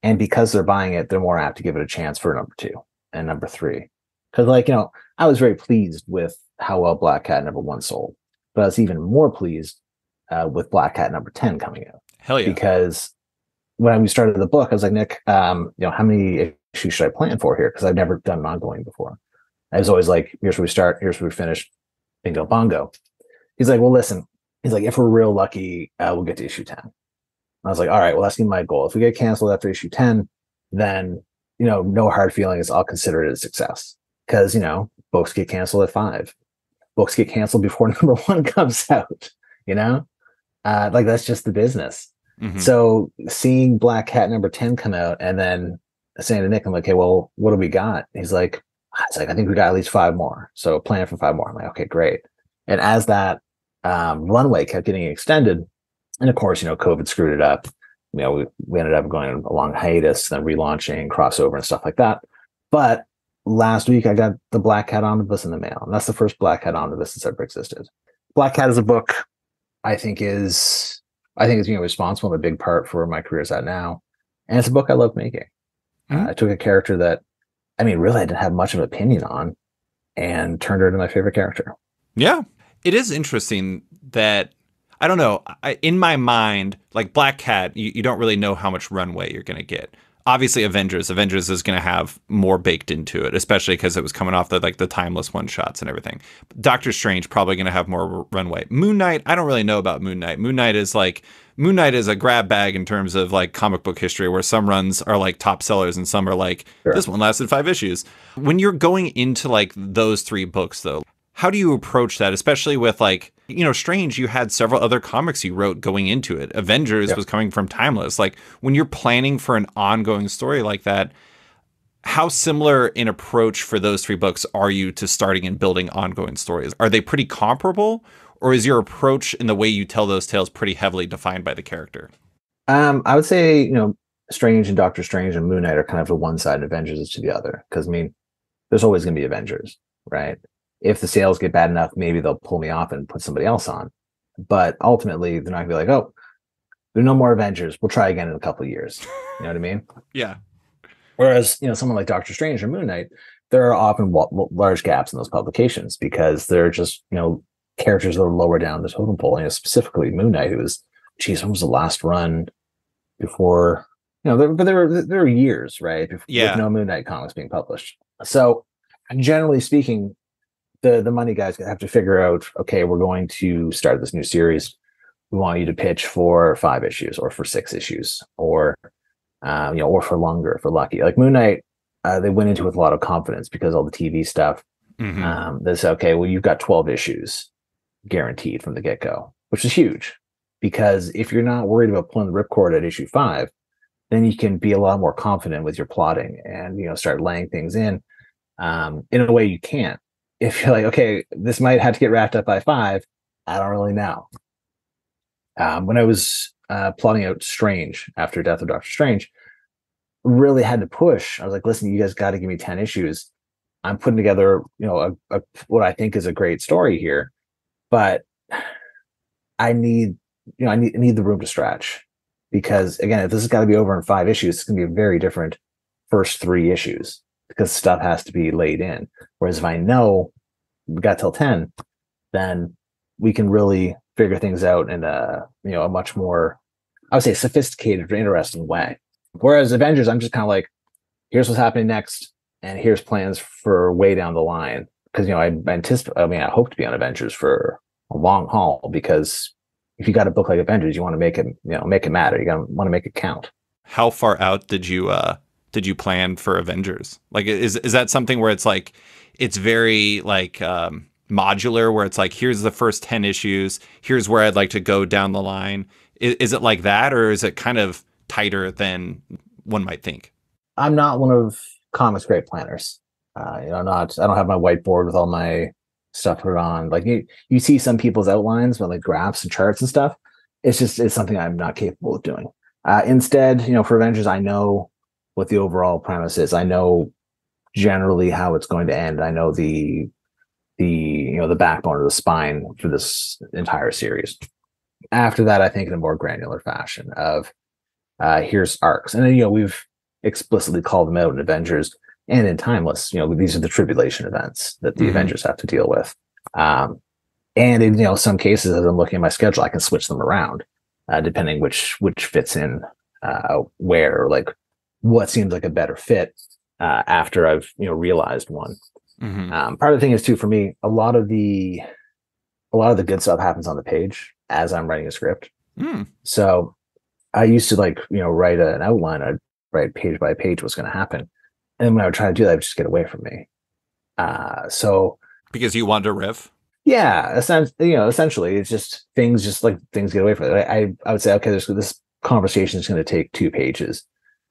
and because they're buying it, they're more apt to give it a chance for number two and number three. Because, like I was very pleased with how well Black Cat number one sold, but I was even more pleased with Black Cat number 10 coming out hell yeah, because when we started the book, I was like, Nick, how many issues should I plan for here? Because I've never done an ongoing before. I was always like, here's where we start, here's where we finish, bingo, bongo. He's like, well, listen, he's like, if we're real lucky, we'll get to issue 10. I was like, all right, well, that's my goal. If we get canceled after issue 10, then, no hard feelings. I'll consider it a success. Because, books get canceled at 5. Books get canceled before number 1 comes out, like that's just the business. mm-hmm. So seeing Black Cat number 10 come out and then saying to Nick, I'm like, okay, well, what do we got? He's like, I think we got at least 5 more. So plan for 5 more. I'm like, okay, great. And as that runway kept getting extended, and of course, COVID screwed it up. We ended up going along hiatus, then relaunching, crossover, and stuff like that. But last week, I got the Black Cat omnibus in the mail, and that's the first Black Cat omnibus that's ever existed. Black Cat is a book I think is responsible in a big part for where my career is at now, and it's a book I love making. Mm-hmm. I took a character that, really I didn't have much of an opinion on, and turned her into my favorite character. Yeah, it is interesting that. I don't know. In my mind, like Black Cat, you don't really know how much runway you're going to get. Obviously, Avengers is going to have more baked into it, especially because it was coming off the timeless one shots and everything. Doctor Strange probably going to have more runway. Moon Knight, I don't really know about Moon Knight. Moon Knight is a grab bag in terms of like comic book history, where some runs are like top sellers and some are like sure. This one lasted 5 issues. When you're going into like those 3 books, though, how do you approach that, especially with Strange, you had several other comics you wrote going into it. Avengers was coming from Timeless. Like when you're planning for an ongoing story like that, how similar in approach for those 3 books are you to starting and building ongoing stories? Are they pretty comparable, or is your approach in the way you tell those tales pretty heavily defined by the character? I would say, Strange and Doctor Strange and Moon Knight are kind of to one side and Avengers is to the other. Because there's always going to be Avengers, right? If the sales get bad enough, maybe they'll pull me off and put somebody else on. But ultimately, they're not going to be like, oh, there's no more Avengers. We'll try again in a couple of years. You know what I mean? Yeah. Whereas, someone like Doctor Strange or Moon Knight, there are often large gaps in those publications because they're just, characters that are lower down the totem pole. Specifically Moon Knight, who was, when was the last run before, there were years, right? With no Moon Knight comics being published. So generally speaking, the money guys have to figure out, okay, we're going to start this new series. We want you to pitch for 5 issues or for 6 issues or, or for longer, if we're lucky. Like Moon Knight, they went into it with a lot of confidence because all the TV stuff. Mm-hmm. They said, okay, well, you've got 12 issues guaranteed from the get-go, which is huge because if you're not worried about pulling the ripcord at issue 5, then you can be a lot more confident with your plotting and, start laying things in a way you can't. If you're like, okay, this might have to get wrapped up by 5, I don't really know. When I was plotting out Strange after Death of Doctor Strange, really had to push. I was like, listen, you guys got to give me 10 issues. I'm putting together, what I think is a great story here, but I need the room to stretch because again, if this has got to be over in 5 issues, it's going to be a very different first 3 issues. Because stuff has to be laid in. Whereas if I know we got till 10, then we can really figure things out in a much more, I would say, sophisticated or interesting way. Whereas Avengers, I'm just kind of like, here's what's happening next, and here's plans for way down the line. Because I hope to be on Avengers for a long haul. Because if you got a book like Avengers, you want to make it matter. You want to make it count. How far out did you did you plan for Avengers? Like, is that something where it's like, it's very like modular, where it's like, here's the first 10 issues, here's where I'd like to go down the line. Is it like that, or is it kind of tighter than one might think? I'm not one of comics great planners. I don't have my whiteboard with all my stuff put on. Like you see some people's outlines with like graphs and charts and stuff. It's something I'm not capable of doing. Instead, for Avengers, I know what the overall premise is. I know generally how it's going to end. I know the backbone or the spine for this entire series. After that, I think in a more granular fashion of here's arcs, and then we've explicitly called them out in Avengers and in Timeless. These are the tribulation events that the Avengers have to deal with. And in some cases, as I'm looking at my schedule, I can switch them around depending which fits in where, or like what seems like a better fit after I've realized one. Part of the thing is too, for me, a lot of the good stuff happens on the page as I'm writing a script. So I used to write an outline. I'd write page by page what's going to happen, and then when I would try to do that, it would just get away from me. So because you wanted to riff. Yeah, essentially, it's just things get away from it. I would say, okay, this conversation is going to take 2 pages,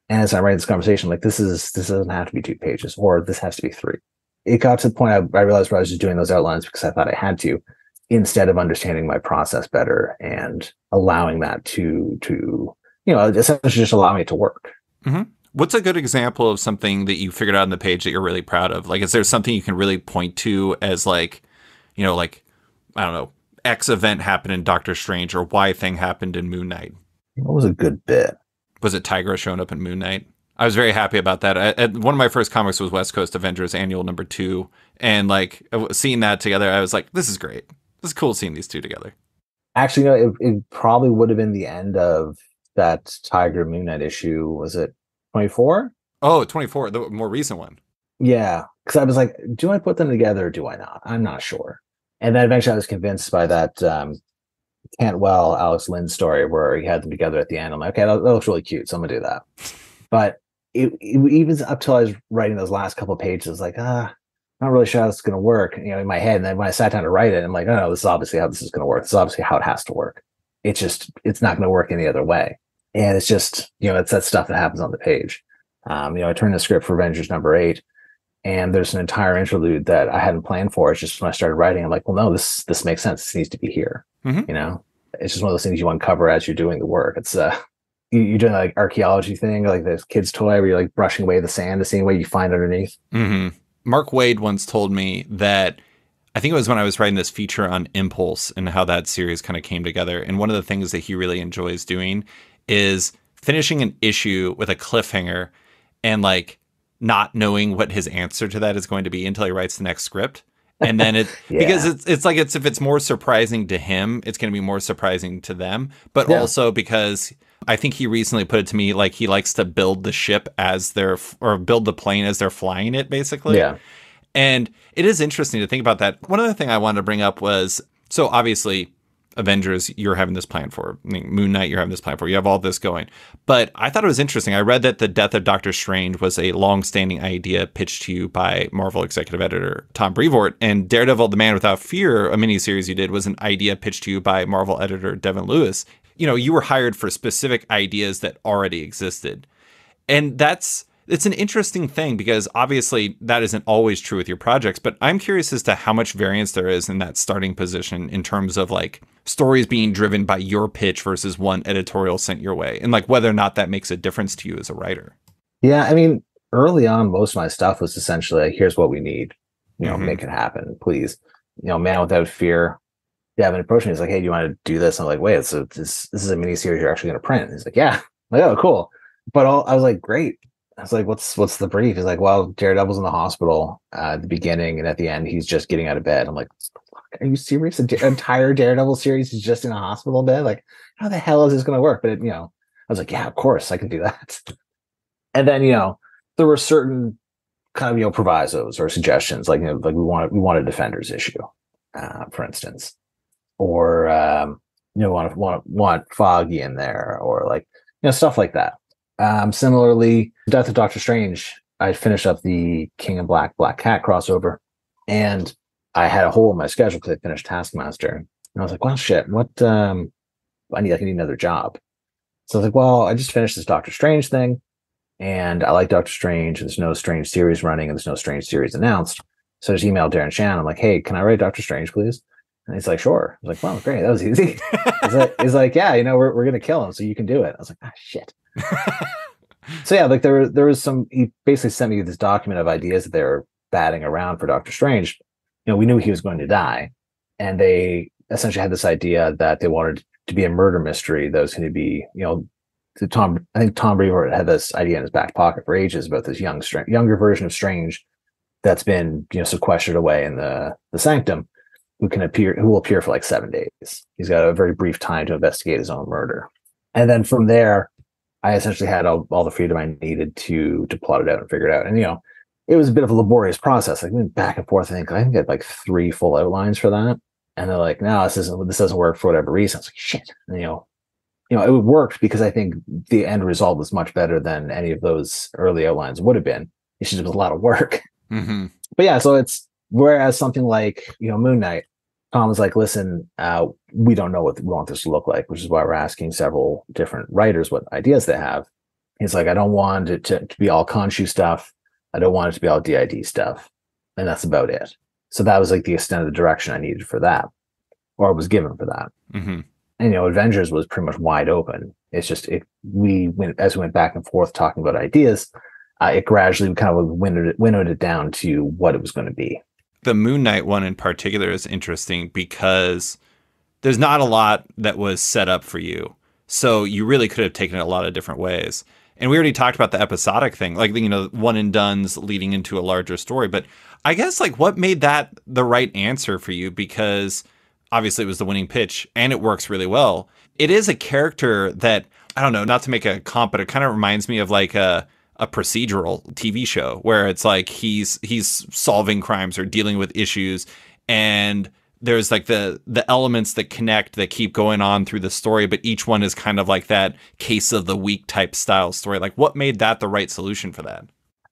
and as I write this conversation, like this doesn't have to be 2 pages, or this has to be 3. It got to the point I realized where I was just doing those outlines because I thought I had to, instead of understanding my process better and allowing that to essentially just allow me to work. What's a good example of something that you figured out on the page that you're really proud of? Like, is there something you can really point to as like, like, I don't know, X event happened in Doctor Strange, or Y thing happened in Moon Knight? What was a good bit? Was it Tigra showing up in Moon Knight? I was very happy about that. One of my first comics was West Coast Avengers Annual #2. And like seeing that together, I was like, this is great. This is cool seeing these two together. Actually, it probably would have been the end of that Tiger Moon Knight issue. Was it 24? Oh, 24, the more recent one. Yeah, because I was like, do I put them together or do I not? I'm not sure. And then eventually I was convinced by that Cantwell, Alex Lynn story where he had them together at the end. I'm like, okay, that looks really cute, so I'm going to do that. But it even up till I was writing those last couple of pages, like, not really sure how this is going to work, in my head. And then when I sat down to write it, I'm like, oh, no, this is obviously how this is going to work. This is obviously how it has to work. It's not going to work any other way. And it's just, it's that stuff that happens on the page. I turned the script for Avengers #8, and there's an entire interlude that I hadn't planned for. It's just when I started writing, I'm like, well, no, this makes sense. This needs to be here. It's just one of those things you uncover as you're doing the work. It's you're doing like archaeology thing, like this kid's toy where you're like brushing away the sand to see what you find underneath. Mark Waid once told me that, I think it was when I was writing this feature on Impulse and how that series kind of came together. And one of the things that he really enjoys doing is finishing an issue with a cliffhanger and like not knowing what his answer to that is going to be until he writes the next script. And then because it's like, if it's more surprising to him, it's going to be more surprising to them. But also because I think he recently put it to me, like he likes to build the ship or build the plane as they're flying it, basically. Yeah. And it is interesting to think about that. One other thing I wanted to bring up was, so obviously Avengers, you're having this plan for. Moon Knight, you're having this plan for. You have all this going. But I thought it was interesting. I read that the death of Doctor Strange was a long-standing idea pitched to you by Marvel executive editor Tom Brevoort. And Daredevil, The Man Without Fear, a miniseries you did, was an idea pitched to you by Marvel editor Devin Lewis. You were hired for specific ideas that already existed. And it's an interesting thing because obviously that isn't always true with your projects, but I'm curious as to how much variance there is in that starting position in terms of like stories being driven by your pitch versus one editorial sent your way, and like whether or not that makes a difference to you as a writer. Yeah, I mean, early on, most of my stuff was essentially like, here's what we need, make it happen, please. Man Without Fear, Devin approached me. He's like, hey, do you want to do this? I'm like, wait, so this is a miniseries you're actually going to print? He's like, yeah. I'm like, oh, cool. But I was like, great. I was like, what's the brief? He's like, well, Daredevil's in the hospital at the beginning, and at the end, he's just getting out of bed. I'm like, are you serious? An entire Daredevil series is just in a hospital bed? Like, how the hell is this going to work? But I was like, yeah, of course I can do that. And then there were certain kind of provisos or suggestions, like like we want a Defenders issue, for instance, or want Foggy in there, or like stuff like that. Similarly, Death of Doctor Strange, I finished up the King in Black, Black Cat crossover, and I had a hole in my schedule because I finished Taskmaster. And I was like, well, shit, what, I need another job. So I was like, well, I just finished this Doctor Strange thing, and I like Doctor Strange. There's no Strange series running, and there's no Strange series announced. So I just emailed Darren Shan. I'm like, hey, can I write Doctor Strange, please? And he's like, sure. I was like, well, great. That was easy. he's like, yeah, we're going to kill him, so you can do it. I was like, ah, shit. So yeah, like there was some, he basically sent me this document of ideas that they were batting around for Doctor Strange. We knew he was going to die. And they essentially had this idea that they wanted to be a murder mystery that was going to be, I think Tom Brevoort had this idea in his back pocket for ages about this younger version of Strange that's been, sequestered away in the Sanctum, who will appear for like 7 days. He's got a very brief time to investigate his own murder. And then from there, I essentially had all the freedom I needed to plot it out and figure it out. And, it was a bit of a laborious process. Like, we went back and forth. I think get like 3 full outlines for that. And they're like, no, this doesn't work for whatever reason. I was like, shit. And, it worked because I think the end result was much better than any of those early outlines would have been. It was a lot of work. Mm-hmm. But yeah, so it's, whereas something like, Moon Knight, Tom was like, listen, we don't know what we want this to look like, which is why we're asking several different writers what ideas they have. He's like, I don't want it to be all Khonshu stuff. I don't want it to be all DID stuff. And that's about it. So that was like the extent of the direction I needed for that, or was given for that. Mm-hmm. And, Avengers was pretty much wide open. It's just, as we went back and forth talking about ideas, it gradually kind of winnowed it down to what it was going to be. The Moon Knight one in particular is interesting because there's not a lot that was set up for you. So you really could have taken it a lot of different ways. And we already talked about the episodic thing, like, one and dones leading into a larger story. But I guess, like, what made that the right answer for you? Because obviously it was the winning pitch and it works really well. It is a character that, I don't know, not to make a comp, but it kind of reminds me of like a procedural TV show where it's like he's solving crimes or dealing with issues, and there's like the elements that connect that keep going on through the story, but each one is kind of like that case of the week type style story. Like, what made that the right solution for that?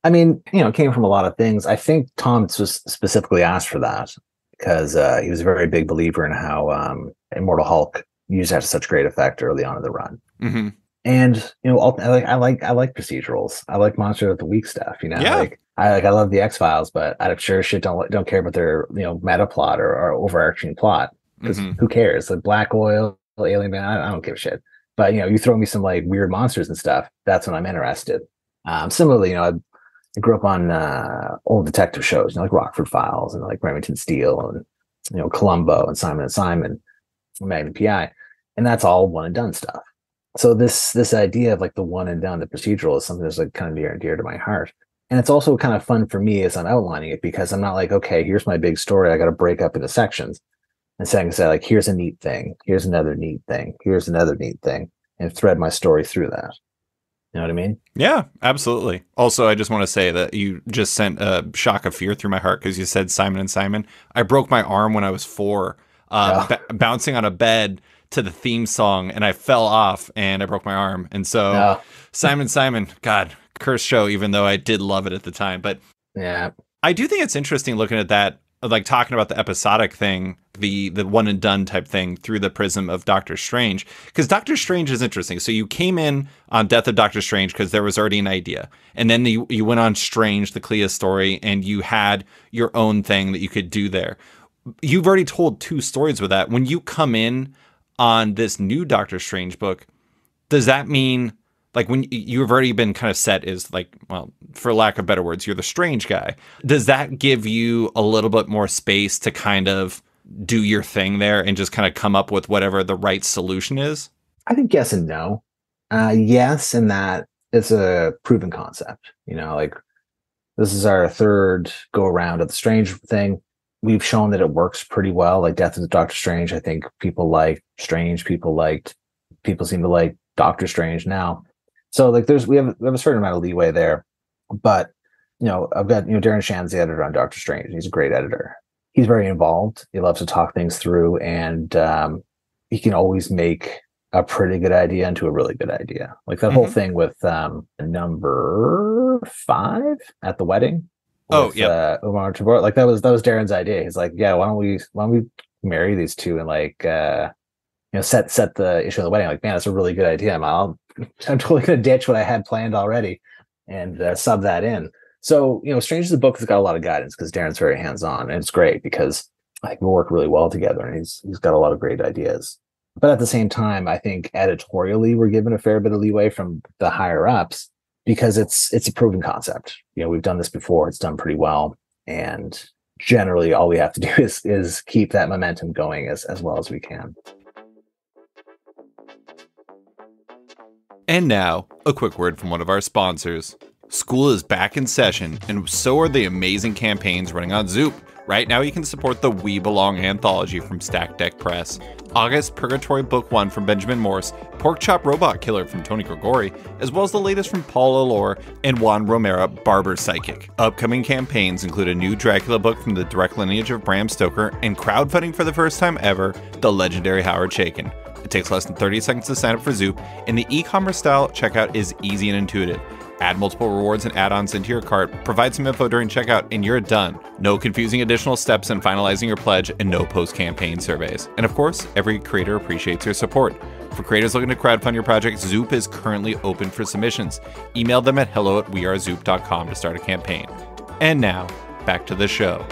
I mean, it came from a lot of things. I think Tom was specifically asked for that because he was a very big believer in how Immortal Hulk used to have such great effect early on in the run. Mm-hmm. And I like procedurals. I like Monster of the Week stuff. Yeah. I love the X-Files, but I sure shit don't care about their meta plot or overarching plot, because who cares? Like Black Oil, Alien Man, I don't give a shit. But you throw me some like weird monsters and stuff, that's when I'm interested. Similarly, I grew up on old detective shows, like Rockford Files and like Remington Steele and Columbo and Simon and Magnum PI, and that's all one and done stuff. So this idea of like the one and done, the procedural, is something that's like kind of near and dear to my heart. And it's also kind of fun for me as I'm outlining it, because I'm not like, okay, here's my big story, I got to break up into sections. And so I can say, like, here's a neat thing, here's another neat thing, here's another neat thing, and thread my story through that. You know what I mean? Yeah, absolutely. Also, I just want to say that you just sent a shock of fear through my heart because you said Simon and Simon. I broke my arm when I was 4, bouncing on a bed to the theme song, and I fell off and I broke my arm. And so Simon, God, cursed show, even though I did love it at the time. But yeah, I do think it's interesting looking at that, like talking about the episodic thing, the one and done type thing through the prism of Doctor Strange, because Doctor Strange is interesting. So you came in on Death of Doctor Strange because there was already an idea, and then you went on Strange, the Clea story, and you had your own thing that you could do there. You've already told 2 stories with that. When you come in on this new Doctor Strange book, does that mean, like, when you've already been kind of set as, like, well, for lack of better words, you're the Strange guy, does that give you a little bit more space to kind of do your thing there and just kind of come up with whatever the right solution is? I think yes and no. Yes, in that it's a proven concept. Like, this is our 3rd go around of the Strange thing. We've shown that it works pretty well. Like Death of Doctor Strange, I think people like Strange. People seem to like Doctor Strange now. So like we have a certain amount of leeway there. But I've got Darren Shan's the editor on Doctor Strange. He's a great editor. He's very involved. He loves to talk things through, and he can always make a pretty good idea into a really good idea. Like that whole Hmm. thing with number 5 at the wedding Oh, with yep. Umar Tabor. Like that was Darren's idea. He's like, yeah, why don't we marry these two and like set the issue of the wedding. Like, man, that's a really good idea. I'm totally gonna ditch what I had planned already and sub that in. So, Strange is the book has got a lot of guidance because Darren's very hands on, and it's great because like we work really well together, and he's got a lot of great ideas. But at the same time, I think editorially we're given a fair bit of leeway from the higher ups because it's a proven concept. We've done this before; it's done pretty well, and generally all we have to do is keep that momentum going as well as we can. And now, a quick word from one of our sponsors. School is back in session, and so are the amazing campaigns running on Zoop. Right now, you can support the We Belong anthology from Stack Deck Press, August Purgatory Book 1 from Benjamin Morse, Pork Chop Robot Killer from Tony Gregori, as well as the latest from Paul Allore and Juan Romero, Barber Psychic. Upcoming campaigns include a new Dracula book from the direct lineage of Bram Stoker, and crowdfunding for the first time ever, the legendary Howard Chaykin. It takes less than 30 seconds to sign up for Zoop, and the e-commerce style checkout is easy and intuitive. Add multiple rewards and add-ons into your cart, provide some info during checkout, and you're done. No confusing additional steps in finalizing your pledge, and no post-campaign surveys. And of course, every creator appreciates your support. For creators looking to crowdfund your project, Zoop is currently open for submissions. Email them at hello@wearezoop.com to start a campaign. And now, back to the show.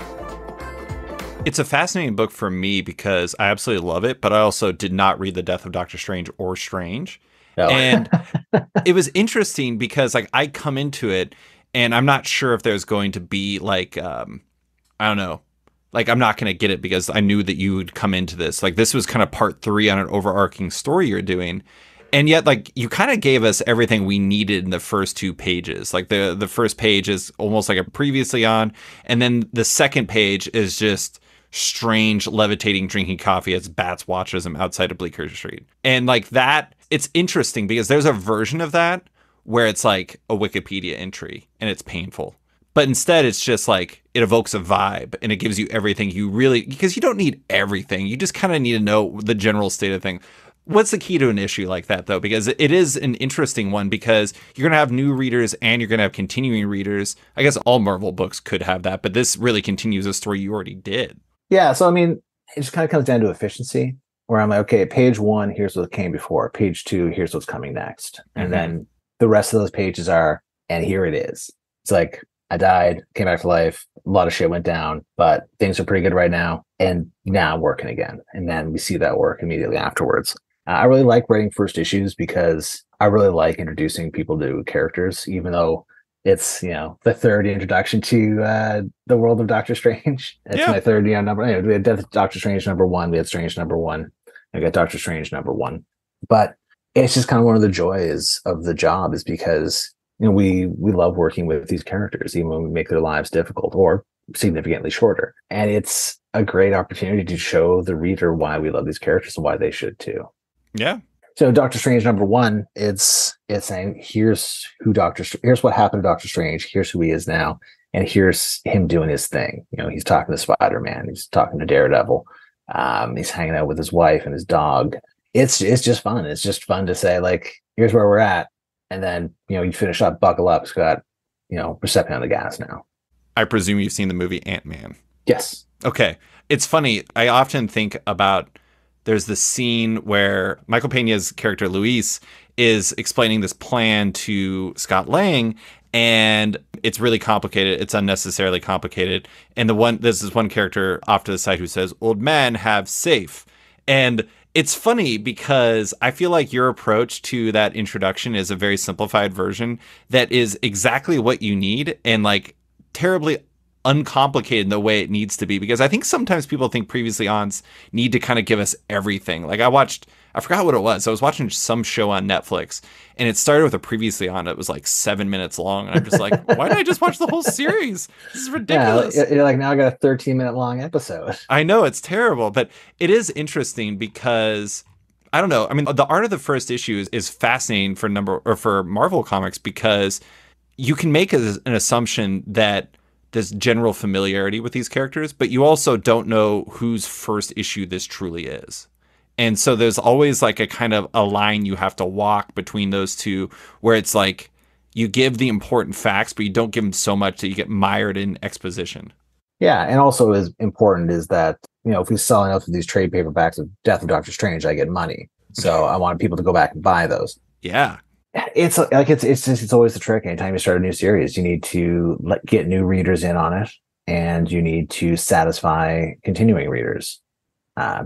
It's a fascinating book for me because I absolutely love it, but I also did not read The Death of Doctor Strange or Strange. No. And it was interesting because like I come into it and I'm not sure if there's going to be like, I don't know, like I'm not going to get it because I knew that you would come into this. Like this was kind of part 3 on an overarching story you're doing. And yet like you kind of gave us everything we needed in the first 2 pages. Like the first page is almost like a previously on. And then the second page is just Strange levitating, drinking coffee as Bats watches him outside of Bleecker Street. And like that, it's interesting because there's a version of that where it's like a Wikipedia entry and it's painful. But instead, it's just like it evokes a vibe and it gives you everything you really, because you don't need everything. You just kind of need to know the general state of things. What's the key to an issue like that, though? Because it is an interesting one because you're going to have new readers and you're going to have continuing readers. I guess all Marvel books could have that, but this really continues a story you already did. Yeah, so I mean, it just kind of comes down to efficiency, where I'm like, okay, page 1, here's what came before. Page 2, here's what's coming next. And then the rest of those pages are, and here it is. It's like, I died, came back to life, a lot of shit went down, but things are pretty good right now, and now I'm working again. And then we see that work immediately afterwards. I really like writing first issues because I really like introducing people to characters, even though it's the third introduction to the world of Doctor Strange. It's my third number. We had Doctor Strange number 1. We had Strange number 1. I got Doctor Strange number 1. But it's just kind of one of the joys of the job is because we love working with these characters, even when we make their lives difficult or significantly shorter. And it's a great opportunity to show the reader why we love these characters and why they should too. Yeah. So Doctor Strange number 1, it's saying here's what happened to Doctor Strange, here's who he is now, and here's him doing his thing. He's talking to Spider-Man, he's talking to Daredevil, he's hanging out with his wife and his dog. It's just fun. It's just fun to say like, here's where we're at, and then you finish up, buckle up, Scott. We're stepping on the gas now. I presume you've seen the movie Ant-Man. Yes. Okay. It's funny. I often think about. There's this scene where Michael Peña's character, Luis, is explaining this plan to Scott Lang, and it's really complicated. It's unnecessarily complicated. And there's this one character off to the side who says, "Old man, have safe." And it's funny because I feel like your approach to that introduction is a very simplified version that is exactly what you need and like terribly uncomplicated in the way it needs to be, because I think sometimes people think previously ons need to kind of give us everything. Like I forgot what it was. I was watching some show on Netflix and it started with a previously on. It was like 7 minutes long. And I'm just like, why did I just watch the whole series? This is ridiculous. Yeah, you're like, now I got a 13-minute long episode. I know, it's terrible, but it is interesting because I don't know. I mean, the art of the first issue is fascinating for Marvel Comics because you can make an assumption that there's general familiarity with these characters, but you also don't know whose first issue this truly is. And so there's always like a kind of a line you have to walk between those two where it's like you give the important facts, but you don't give them so much that you get mired in exposition. Yeah, and also as important is that, if we sell enough of these trade paperbacks of Death of Doctor Strange, I get money. So I want people to go back and buy those. Yeah. It's like it's always the trick. Anytime you start a new series, you need to get new readers in on it, and you need to satisfy continuing readers,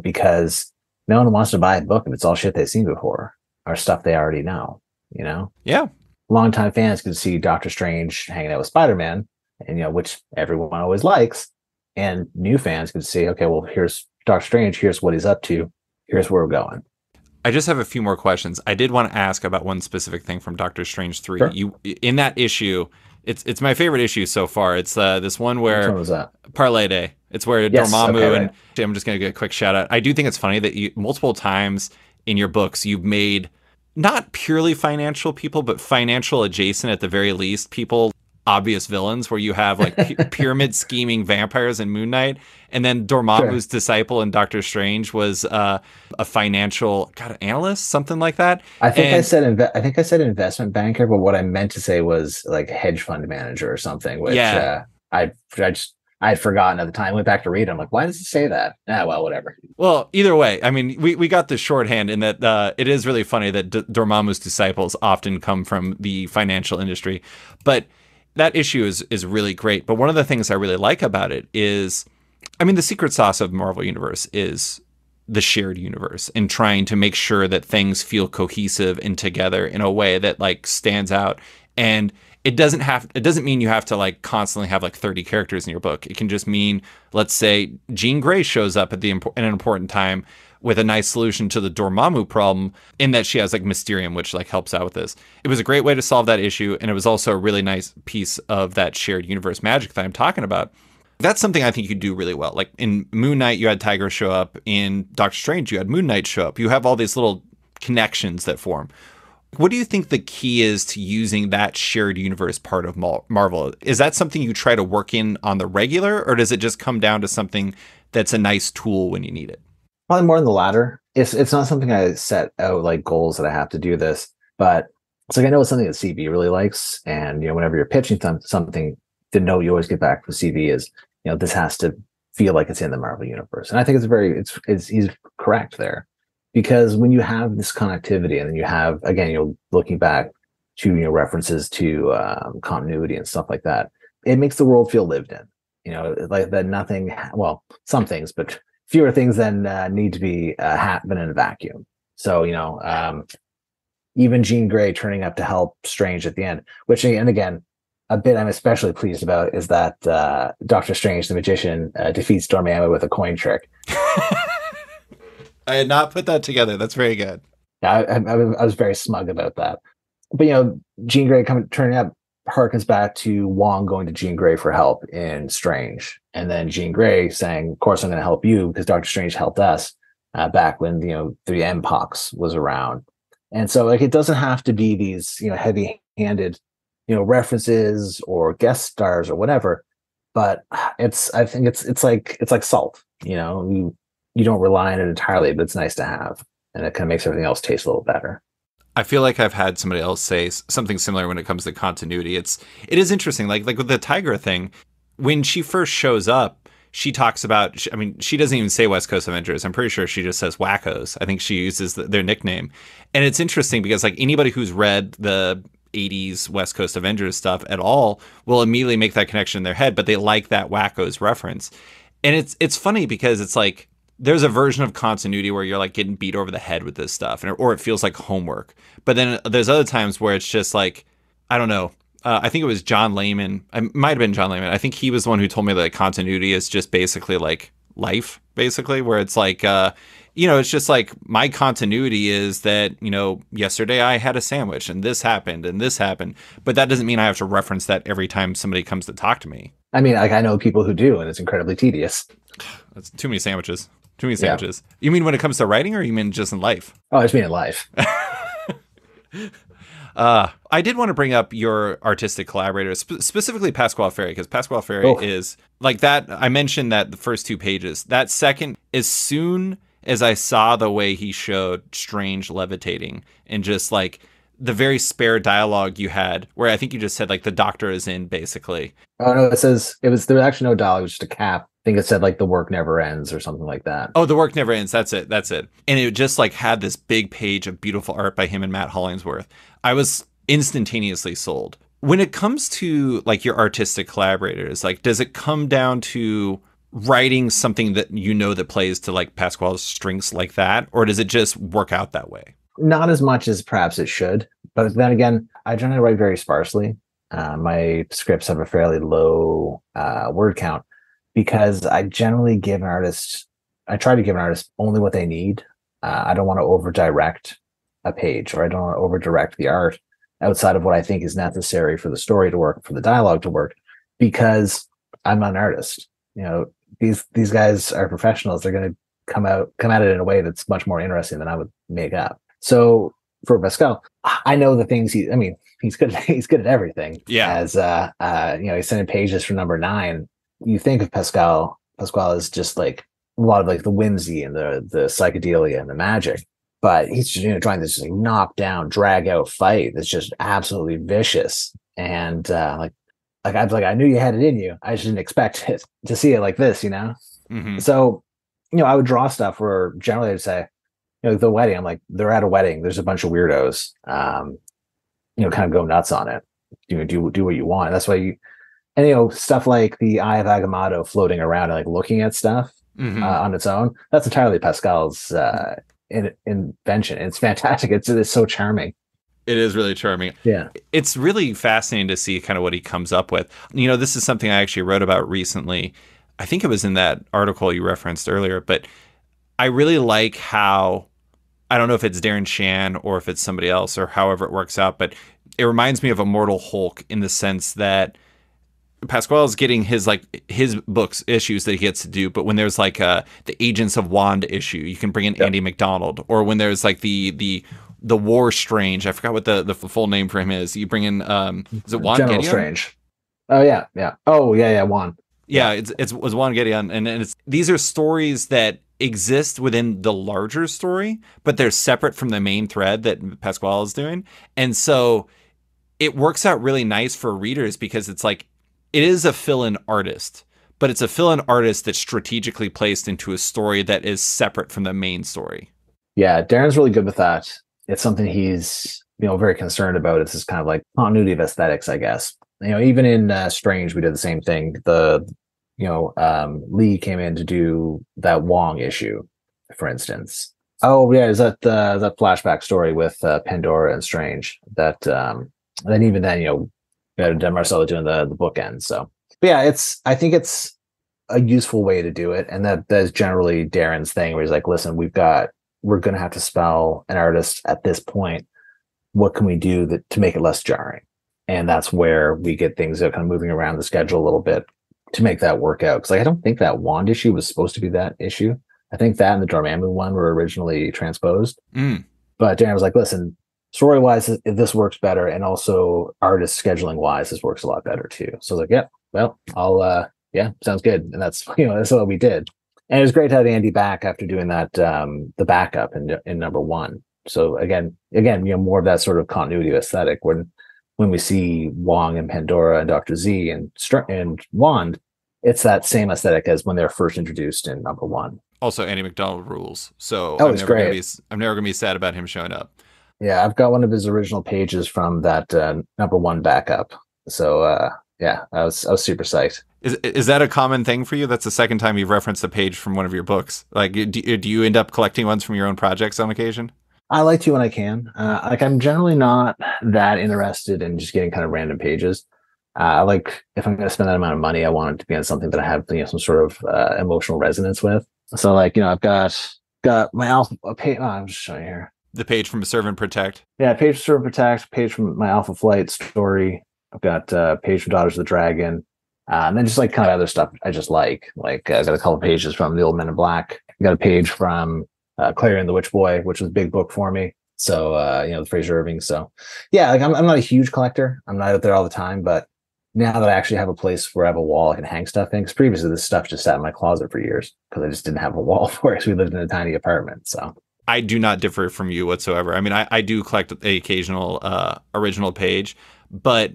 because no one wants to buy a book if it's all shit they've seen before or stuff they already know. Yeah. Longtime fans could see Doctor Strange hanging out with Spider-Man, and which everyone always likes, and new fans could see, okay, well, here's Doctor Strange, here's what he's up to, here's where we're going. I just have a few more questions. I did want to ask about one specific thing from Doctor Strange 3. Sure. You in that issue, it's my favorite issue so far. It's this one where Which one was that? Parlay Day. It's where Yes, Dormammu okay, and right. I'm just going to get a quick shout out. I do think it's funny that you multiple times in your books you've made not purely financial people, but financial adjacent at the very least people obvious villains, where you have like pyramid scheming vampires in Moon Knight, and then Dormammu's disciple in Doctor Strange was a financial analyst, something like that. I think I said investment banker, but what I meant to say was like hedge fund manager or something. Which I'd forgotten at the time. Went back to read it. I'm like, why does it say that? Well, whatever. Well, either way, I mean, we got the shorthand in that it is really funny that Dormammu's disciples often come from the financial industry, but that issue is really great. But one of the things I really like about it is, I mean, the secret sauce of Marvel Universe is the shared universe and trying to make sure that things feel cohesive and together in a way that like stands out. And it doesn't mean you have to like constantly have like 30 characters in your book. It can just mean, let's say Jean Grey shows up at an important time with a nice solution to the Dormammu problem, in that she has like Mysterium, which like helps out with this. It was a great way to solve that issue, and it was also a really nice piece of that shared universe magic that I'm talking about. That's something I think you do really well. Like in Moon Knight, you had Tiger show up. In Doctor Strange, you had Moon Knight show up. You have all these little connections that form. What do you think the key is to using that shared universe part of Marvel? Is that something you try to work in on the regular, or does it just come down to something that's a nice tool when you need it? Probably more in the latter. It's not something I set out like goals that I have to do this, but it's like I know it's something that CB really likes, and whenever you're pitching something, the note you always get back from CB is, this has to feel like it's in the Marvel universe, and I think he's correct there, because when you have this connectivity, and then you have, again, looking back to references to continuity and stuff like that, it makes the world feel lived in. Like that nothing. Well, some things, but fewer things than need to be happen in a vacuum. So, even Jean Grey turning up to help Strange at the end, which, and again, a bit I'm especially pleased about is that Doctor Strange, the magician, defeats Dormammu with a coin trick. I had not put that together. That's very good. Yeah, I was very smug about that. But, Jean Grey turning up harkens back to Wong going to Jean Grey for help in Strange, and then Jean Grey saying, of course I'm going to help you because Doctor Strange helped us back when the Mpox was around. And so like it doesn't have to be these heavy-handed references or guest stars or whatever, but I think it's like salt. You don't rely on it entirely, but it's nice to have, and it kind of makes everything else taste a little better. I feel like I've had somebody else say something similar when it comes to continuity. It is interesting. Like with the Tiger thing, when she first shows up, she talks about, I mean, she doesn't even say West Coast Avengers. I'm pretty sure she just says Wackos. I think she uses their nickname. And it's interesting because like anybody who's read the 80s West Coast Avengers stuff at all will immediately make that connection in their head, but they like that Wackos reference. And it's funny because it's like, there's a version of continuity where you're like getting beat over the head with this stuff, or it feels like homework. But then there's other times where it's just like, I don't know. I think it was John Layman. It might have been John Layman. I think he was the one who told me that continuity is just basically like life, basically, where it's like, it's just like my continuity is that, yesterday I had a sandwich and this happened. But that doesn't mean I have to reference that every time somebody comes to talk to me. I mean, like I know people who do, and it's incredibly tedious. That's too many sandwiches. Too many sandwiches. Yeah. You mean when it comes to writing, or you mean just in life? Oh, I just mean in life. I did want to bring up your artistic collaborators, specifically Pasquale Ferry, because Pasquale Ferry is like that. I mentioned that the first 2 pages. That second, as soon as I saw the way he showed Strange levitating and just like the very spare dialogue you had, where I think you just said like the doctor is in basically. Oh no, it says there was actually no dialogue, it was just a cap. I think it said like the work never ends or something like that. Oh, the work never ends. That's it. That's it. And it just like had this big page of beautiful art by him and Matt Hollingsworth. I was instantaneously sold. When it comes to like your artistic collaborators, like does it come down to writing something that you know that plays to like Pasquale's strengths like that, or does it just work out that way? Not as much as perhaps it should, but then again, I generally write very sparsely. My scripts have a fairly low word count because I generally give an artist, I try to give an artist only what they need. I don't want to over direct a page, or I don't want to over direct the art outside of what I think is necessary for the story to work, for the dialogue to work, because I'm not an artist. You know, these guys are professionals. They're going to come at it in a way that's much more interesting than I would make up. So for Pascal, I know the things he's good. He's good at everything. Yeah. As he's sending pages for number 9. You think of Pascal is just like a lot of like the whimsy and the psychedelia and the magic, but he's just trying to just like knock down, drag out fight that's just absolutely vicious. And I knew you had it in you. I just didn't expect it to see it like this, Mm-hmm. So, I would draw stuff where generally I'd say, the wedding, I'm like, they're at a wedding. There's a bunch of weirdos, kind of go nuts on it. Do what you want. That's why stuff like the Eye of Agamotto floating around and like looking at stuff on its own. That's entirely Pascal's invention. It's fantastic. It's so charming. It is really charming. Yeah. It's really fascinating to see kind of what he comes up with. This is something I actually wrote about recently. I think it was in that article you referenced earlier, but I really like how, I don't know if it's Darren Shan or if it's somebody else or however it works out, but it reminds me of Immortal Hulk in the sense that Pasquale is getting his books issues that he gets to do, but when there's like the Agents of Wand issue, you can bring in Andy McDonald, or when there's like the War Strange, I forgot what the full name for him is. You bring in is it Juan General Gedeon? Strange. Oh yeah. Oh yeah, Juan. Yeah, it was Juan Gedeon, and these are stories that exist within the larger story, but they're separate from the main thread that Pasquale is doing, and so it works out really nice for readers because it's like it is a fill-in artist, but it's a fill-in artist that's strategically placed into a story that is separate from the main story. Yeah, Darren's really good with that. It's something he's very concerned about. It's this kind of like continuity of aesthetics, I guess. Even in Strange, we did the same thing. Lee came in to do that Wong issue, for instance. Oh yeah, is that that flashback story with Pandora and Strange? That then even then, Marcelo doing the bookend. So, but yeah, I think it's a useful way to do it, and that's generally Darren's thing, where he's like, listen, we're going to have to spell an artist at this point. What can we do to make it less jarring? And that's where we get things that kind of moving around the schedule a little bit to make that work out. Because I don't think that Wand issue was supposed to be that issue. I think that and the Dormammu one were originally transposed. But Darren was like, listen, story-wise, this works better, and also artist scheduling-wise, this works a lot better too. So I was like, yeah, well, I'll sounds good. And that's that's what we did. And it was great to have Andy back after doing that the backup in number 1. So again, more of that sort of continuity aesthetic when we see Wong and Pandora and Dr. Z and Wand, it's that same aesthetic as when they're first introduced in number 1. Also, Andy McDonald rules. So I'm never going to be sad about him showing up. Yeah, I've got one of his original pages from that number 1 backup. So I was super psyched. Is that a common thing for you? That's the second time you've referenced a page from one of your books. Like, do you end up collecting ones from your own projects on occasion? I like to when I can. I'm generally not that interested in just getting kind of random pages. I like, if I'm going to spend that amount of money, I want it to be on something that I have some sort of emotional resonance with. So I've got my alpha page. I'm just showing you here. The page from Serve and Protect. Yeah, page from Serve and Protect, page from my Alpha Flight story. I've got a page from Daughters of the Dragon. And then just like kind of other stuff I just like. I've got a couple of pages from The Old Men in Black. I got a page from Clary and the Witch Boy, which was a big book for me. So, the Fraser Irving. So, yeah, I'm not a huge collector. I'm not out there all the time, but now that I actually have a place where I have a wall I can hang stuff in, because previously this stuff just sat in my closet for years because I just didn't have a wall for it. So we lived in a tiny apartment. So I do not differ from you whatsoever. I mean, I do collect the occasional original page, but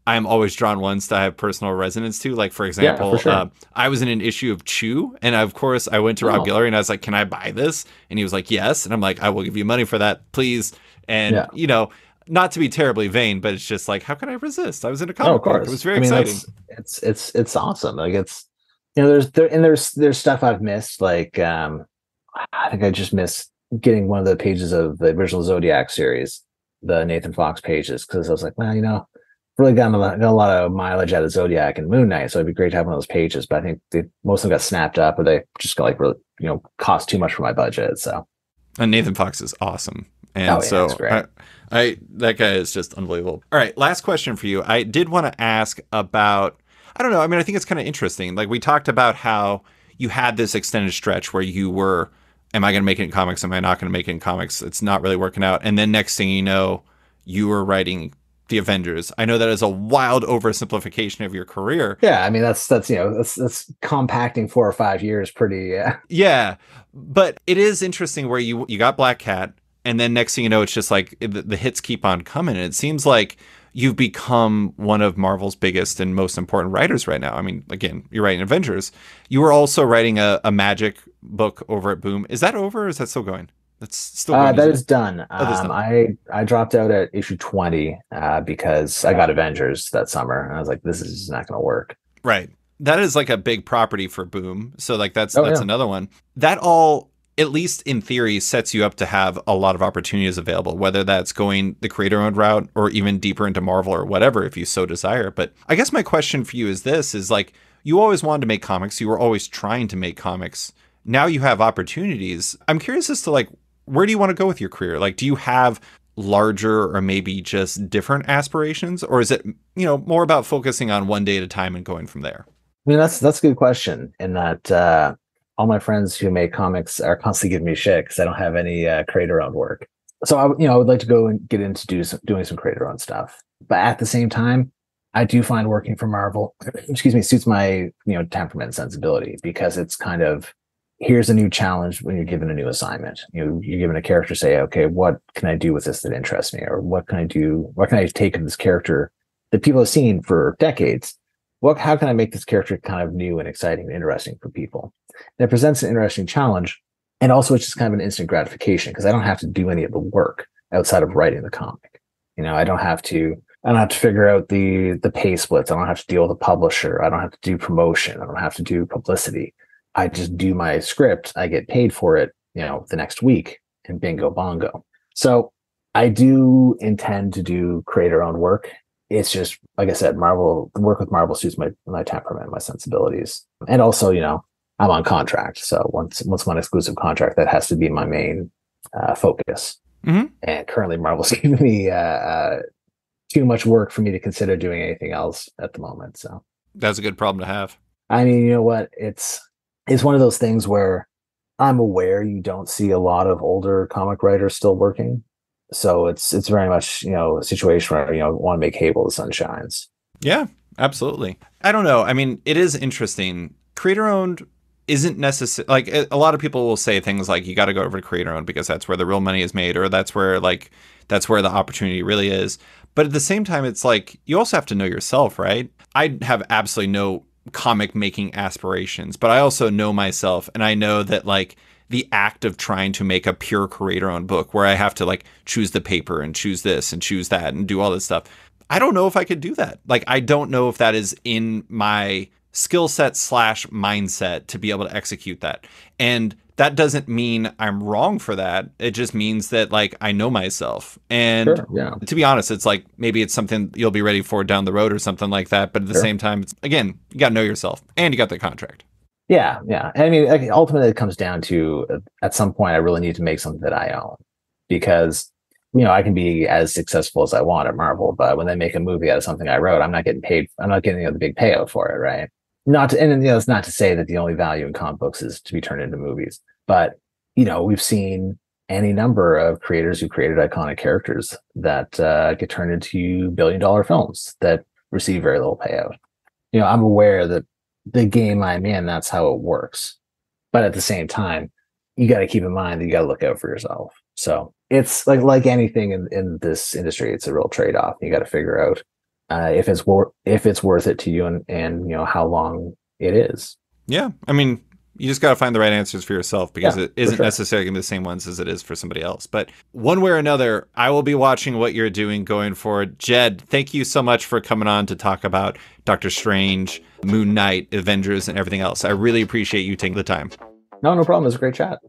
I'm always drawn ones that I have personal resonance to. Like, for yeah, for example, sure. I was in an issue of Chew, and of course, I went to Rob Oh, Guillory and I was like, "Can I buy this?" And he was like, "Yes." And I'm like, "I will give you money for that, please." And yeah. not to be terribly vain, but it's just like, how can I resist? I was in a No, of comic book. It was course. very I mean, exciting. that's it's awesome. Like it's there's stuff I've missed. Like I think I just missed getting one of the pages of the original Zodiac series, the Nathan Fox pages, because I was like, well, really got a lot of mileage out of Zodiac and Moon Knight, so it'd be great to have one of those pages. But I think most of them got snapped up, or they just got like really, cost too much for my budget. So, And Nathan Fox is awesome. oh And yeah, it's so great. I that guy is just unbelievable. All right, last question for you. I did want to ask about, I don't know, I mean, I think it's kind of interesting. Like we talked about how you had this extended stretch where you were, am I going to make it in comics? Am I not going to make it in comics? It's not really working out. And then next thing you know, you were writing the Avengers. I know that is a wild oversimplification of your career. Yeah, I mean that's compacting 4 or 5 years pretty. Yeah, but it is interesting where you got Black Cat, and then next thing you know, it's just like the hits keep on coming. And it seems like you've become one of Marvel's biggest and most important writers right now. I mean, again, you're writing Avengers. You were also writing a Magic book over at Boom. Is that over, or is that still going? That's still going, That isn't it? is done. Oh, that's done. I dropped out at issue 20 because I got Avengers that summer, and I was like, this is just not going to work. Right. That is like a big property for Boom. So like Oh that's yeah, another one. That all, at least in theory, sets you up to have a lot of opportunities available, whether that's going the creator owned route or even deeper into Marvel or whatever, if you so desire. But I guess my question for you is this, is like, you always wanted to make comics. You were always trying to make comics. Now you have opportunities. I'm curious as to like, where do you want to go with your career? Like, do you have larger or maybe just different aspirations, or is it, more about focusing on one day at a time and going from there? I mean that's a good question. In that all my friends who make comics are constantly giving me shit because I don't have any creator owned work. So I would like to go and get into doing some creator owned stuff, but at the same time, I do find working for Marvel, excuse me, suits my temperament and sensibility, because it's kind of, here's a new challenge when you're given a new assignment. You're given a character, say, okay, what can I do with this that interests me? Or what can I do? What can I take of this character that people have seen for decades? How can I make this character kind of new and exciting and interesting for people? And it presents an interesting challenge. And also it's just kind of an instant gratification because I don't have to do any of the work outside of writing the comic. I don't have to figure out the pay splits. I don't have to deal with a publisher. I don't have to do promotion. I don't have to do publicity. I just do my script. I get paid for it, the next week, and bingo bongo. So I do intend to do creator owned work. It's just, like I said, work with Marvel suits my temperament, my sensibilities. And also, I'm on contract. So once I'm on exclusive contract, that has to be my main focus. Mm-hmm. And currently Marvel's giving me too much work for me to consider doing anything else at the moment. So That's a good problem to have. I mean, you know what? It's one of those things where I'm aware you don't see a lot of older comic writers still working. So it's very much, a situation where, want to make hay while the sun shines. Yeah, absolutely. I don't know. I mean, it is interesting. Creator owned isn't necessary. Like a lot of people will say things like, you got to go over to creator owned because that's where the real money is made, or that's where the opportunity really is. But at the same time, it's like, you also have to know yourself, right? I have absolutely no comic making aspirations, but I also know myself, and I know that like the act of trying to make a pure creator owned book where I have to like choose the paper and choose this and choose that and do all this stuff, I don't know if I could do that. Like, I don't know if that is in my skill set / mindset to be able to execute that. And that doesn't mean I'm wrong for that. It just means that like I know myself. And Sure, yeah. to be honest, it's like maybe it's something you'll be ready for down the road or something like that. But at the Sure. same time, it's, again, you got to know yourself, and you got the contract. Yeah, yeah. I mean, like, ultimately, it comes down to, at some point, I really need to make something that I own, because I can be as successful as I want at Marvel, but when they make a movie out of something I wrote, I'm not getting paid. I'm not getting the big payout for it, right? It's not to say that the only value in comic books is to be turned into movies, but we've seen any number of creators who created iconic characters that get turned into billion-dollar films that receive very little payout. I'm aware that the game I'm in, that's how it works. But at the same time, you got to keep in mind that you got to look out for yourself. So it's like anything in this industry, it's a real trade-off. You got to figure out if it's worth it to you and how long it is. Yeah. I mean, you just got to find the right answers for yourself, because it isn't sure. necessarily going to be the same ones as it is for somebody else. But one way or another, I will be watching what you're doing going forward. Jed, thank you so much for coming on to talk about Doctor Strange, Moon Knight, Avengers, and everything else. I really appreciate you taking the time. No problem. It was a great chat.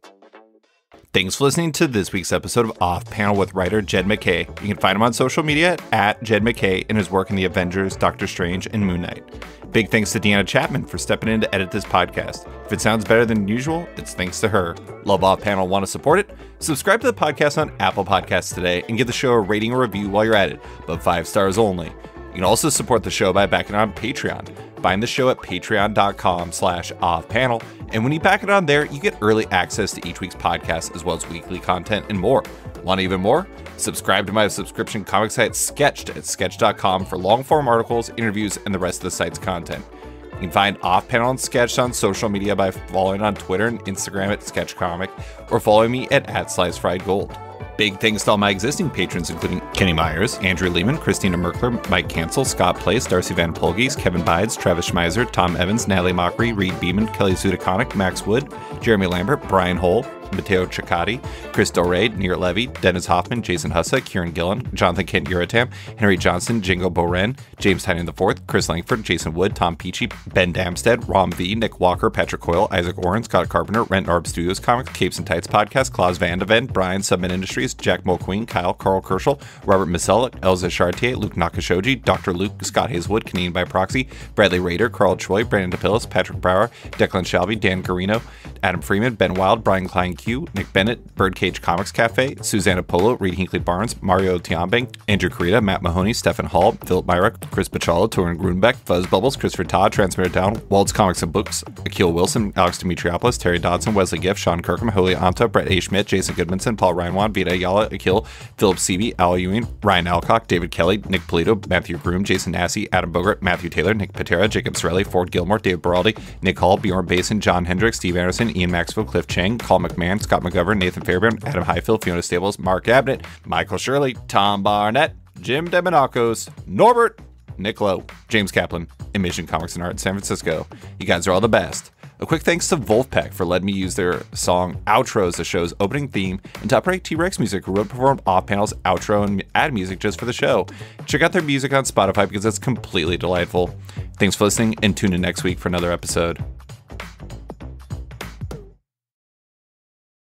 Thanks for listening to this week's episode of Off Panel with writer Jed MacKay. You can find him on social media at Jed MacKay and his work in the Avengers, Doctor Strange, and Moon Knight. Big thanks to Deanna Chapman for stepping in to edit this podcast. If it sounds better than usual, it's thanks to her. Love Off Panel, want to support it? Subscribe to the podcast on Apple Podcasts today and give the show a rating or review while you're at it, but 5 stars only. You can also support the show by backing it on Patreon. Find the show at patreon.com/offpanel. And when you back it on there, you get early access to each week's podcast, as well as weekly content and more. Want even more? Subscribe to my subscription comic site, Sketched, at sketch.com for long-form articles, interviews, and the rest of the site's content. You can find Off Panel and Sketched on social media by following on Twitter and Instagram at SketchComic, or following me at @SliceFriedGold. Big thanks to all my existing patrons, including Kenny Myers, Andrew Lehman, Christina Merkler, Mike Cancel, Scott Place, Darcy Van Polges, Kevin Bides, Travis Schmeiser, Tom Evans, Natalie Mockery, Reed Beeman, Kelly Zudakonic, Max Wood, Jeremy Lambert, Brian Hole, Matteo Ciccati, Chris Doré, Nir Levy, Dennis Hoffman, Jason Hussa, Kieran Gillen, Jonathan Kent Uratam, Henry Johnson, Jingo Boren, James Tynan IV, Chris Langford, Jason Wood, Tom Peachy, Ben Damstead, Rom V, Nick Walker, Patrick Coyle, Isaac Warren, Scott Carpenter, Rent Narb Studios Comics, Capes and Tights Podcast, Klaus Van de Ven, Brian, Subman Industries, Jack Mulqueen, Kyle, Carl Kerschel, Robert Masella, Elza Chartier, Luke Nakashoji, Dr. Luke, Scott Hazelwood, Canadian by Proxy, Bradley Rader, Carl Choi, Brandon DePillis, Patrick Brower, Declan Shelby, Dan Garino, Adam Freeman, Ben Wild, Brian Klein Q, Nick Bennett, Birdcage Comics Cafe, Susanna Polo, Reed Hinkley Barnes, Mario Tiambang, Andrew Carita, Matt Mahoney, Stefan Hall, Philip Myrick, Chris Pachalo, Torin Grunbeck, Fuzz Bubbles, Christopher Todd, Transmitter Down, Wald's Comics and Books, Akil Wilson, Alex Dimitriopoulos, Terry Dodson, Wesley Giff, Sean Kirkham, Julia Anta, Brett A. Schmidt, Jason Goodmanson, Paul Reinwan, Vita Ayala, Akil, Philip Seavey, Al Ewing, Ryan Alcock, David Kelly, Nick Polito, Matthew Groom, Jason Massey, Adam Bogart, Matthew Taylor, Nick Patera, Jacob Sorelli, Ford Gilmore, David Baraldi, Nick Hall, Bjorn Basin, John Hendricks, Steve Anderson, Ian Maxwell, Cliff Chang, Carl McMahon, Scott McGovern, Nathan Fairbairn, Adam Highfield, Fiona Stables, Mark Abnett, Michael Shirley, Tom Barnett, Jim Demonacos, Norbert, Nick Lowe, James Kaplan, and Mission Comics and Art in San Francisco. You guys are all the best. A quick thanks to Wolfpack for letting me use their song Outro as the show's opening theme, and to Upright T-Rex Music, who wrote performed Off Panel's outro and ad music just for the show. Check out their music on Spotify because it's completely delightful. Thanks for listening, and tune in next week for another episode.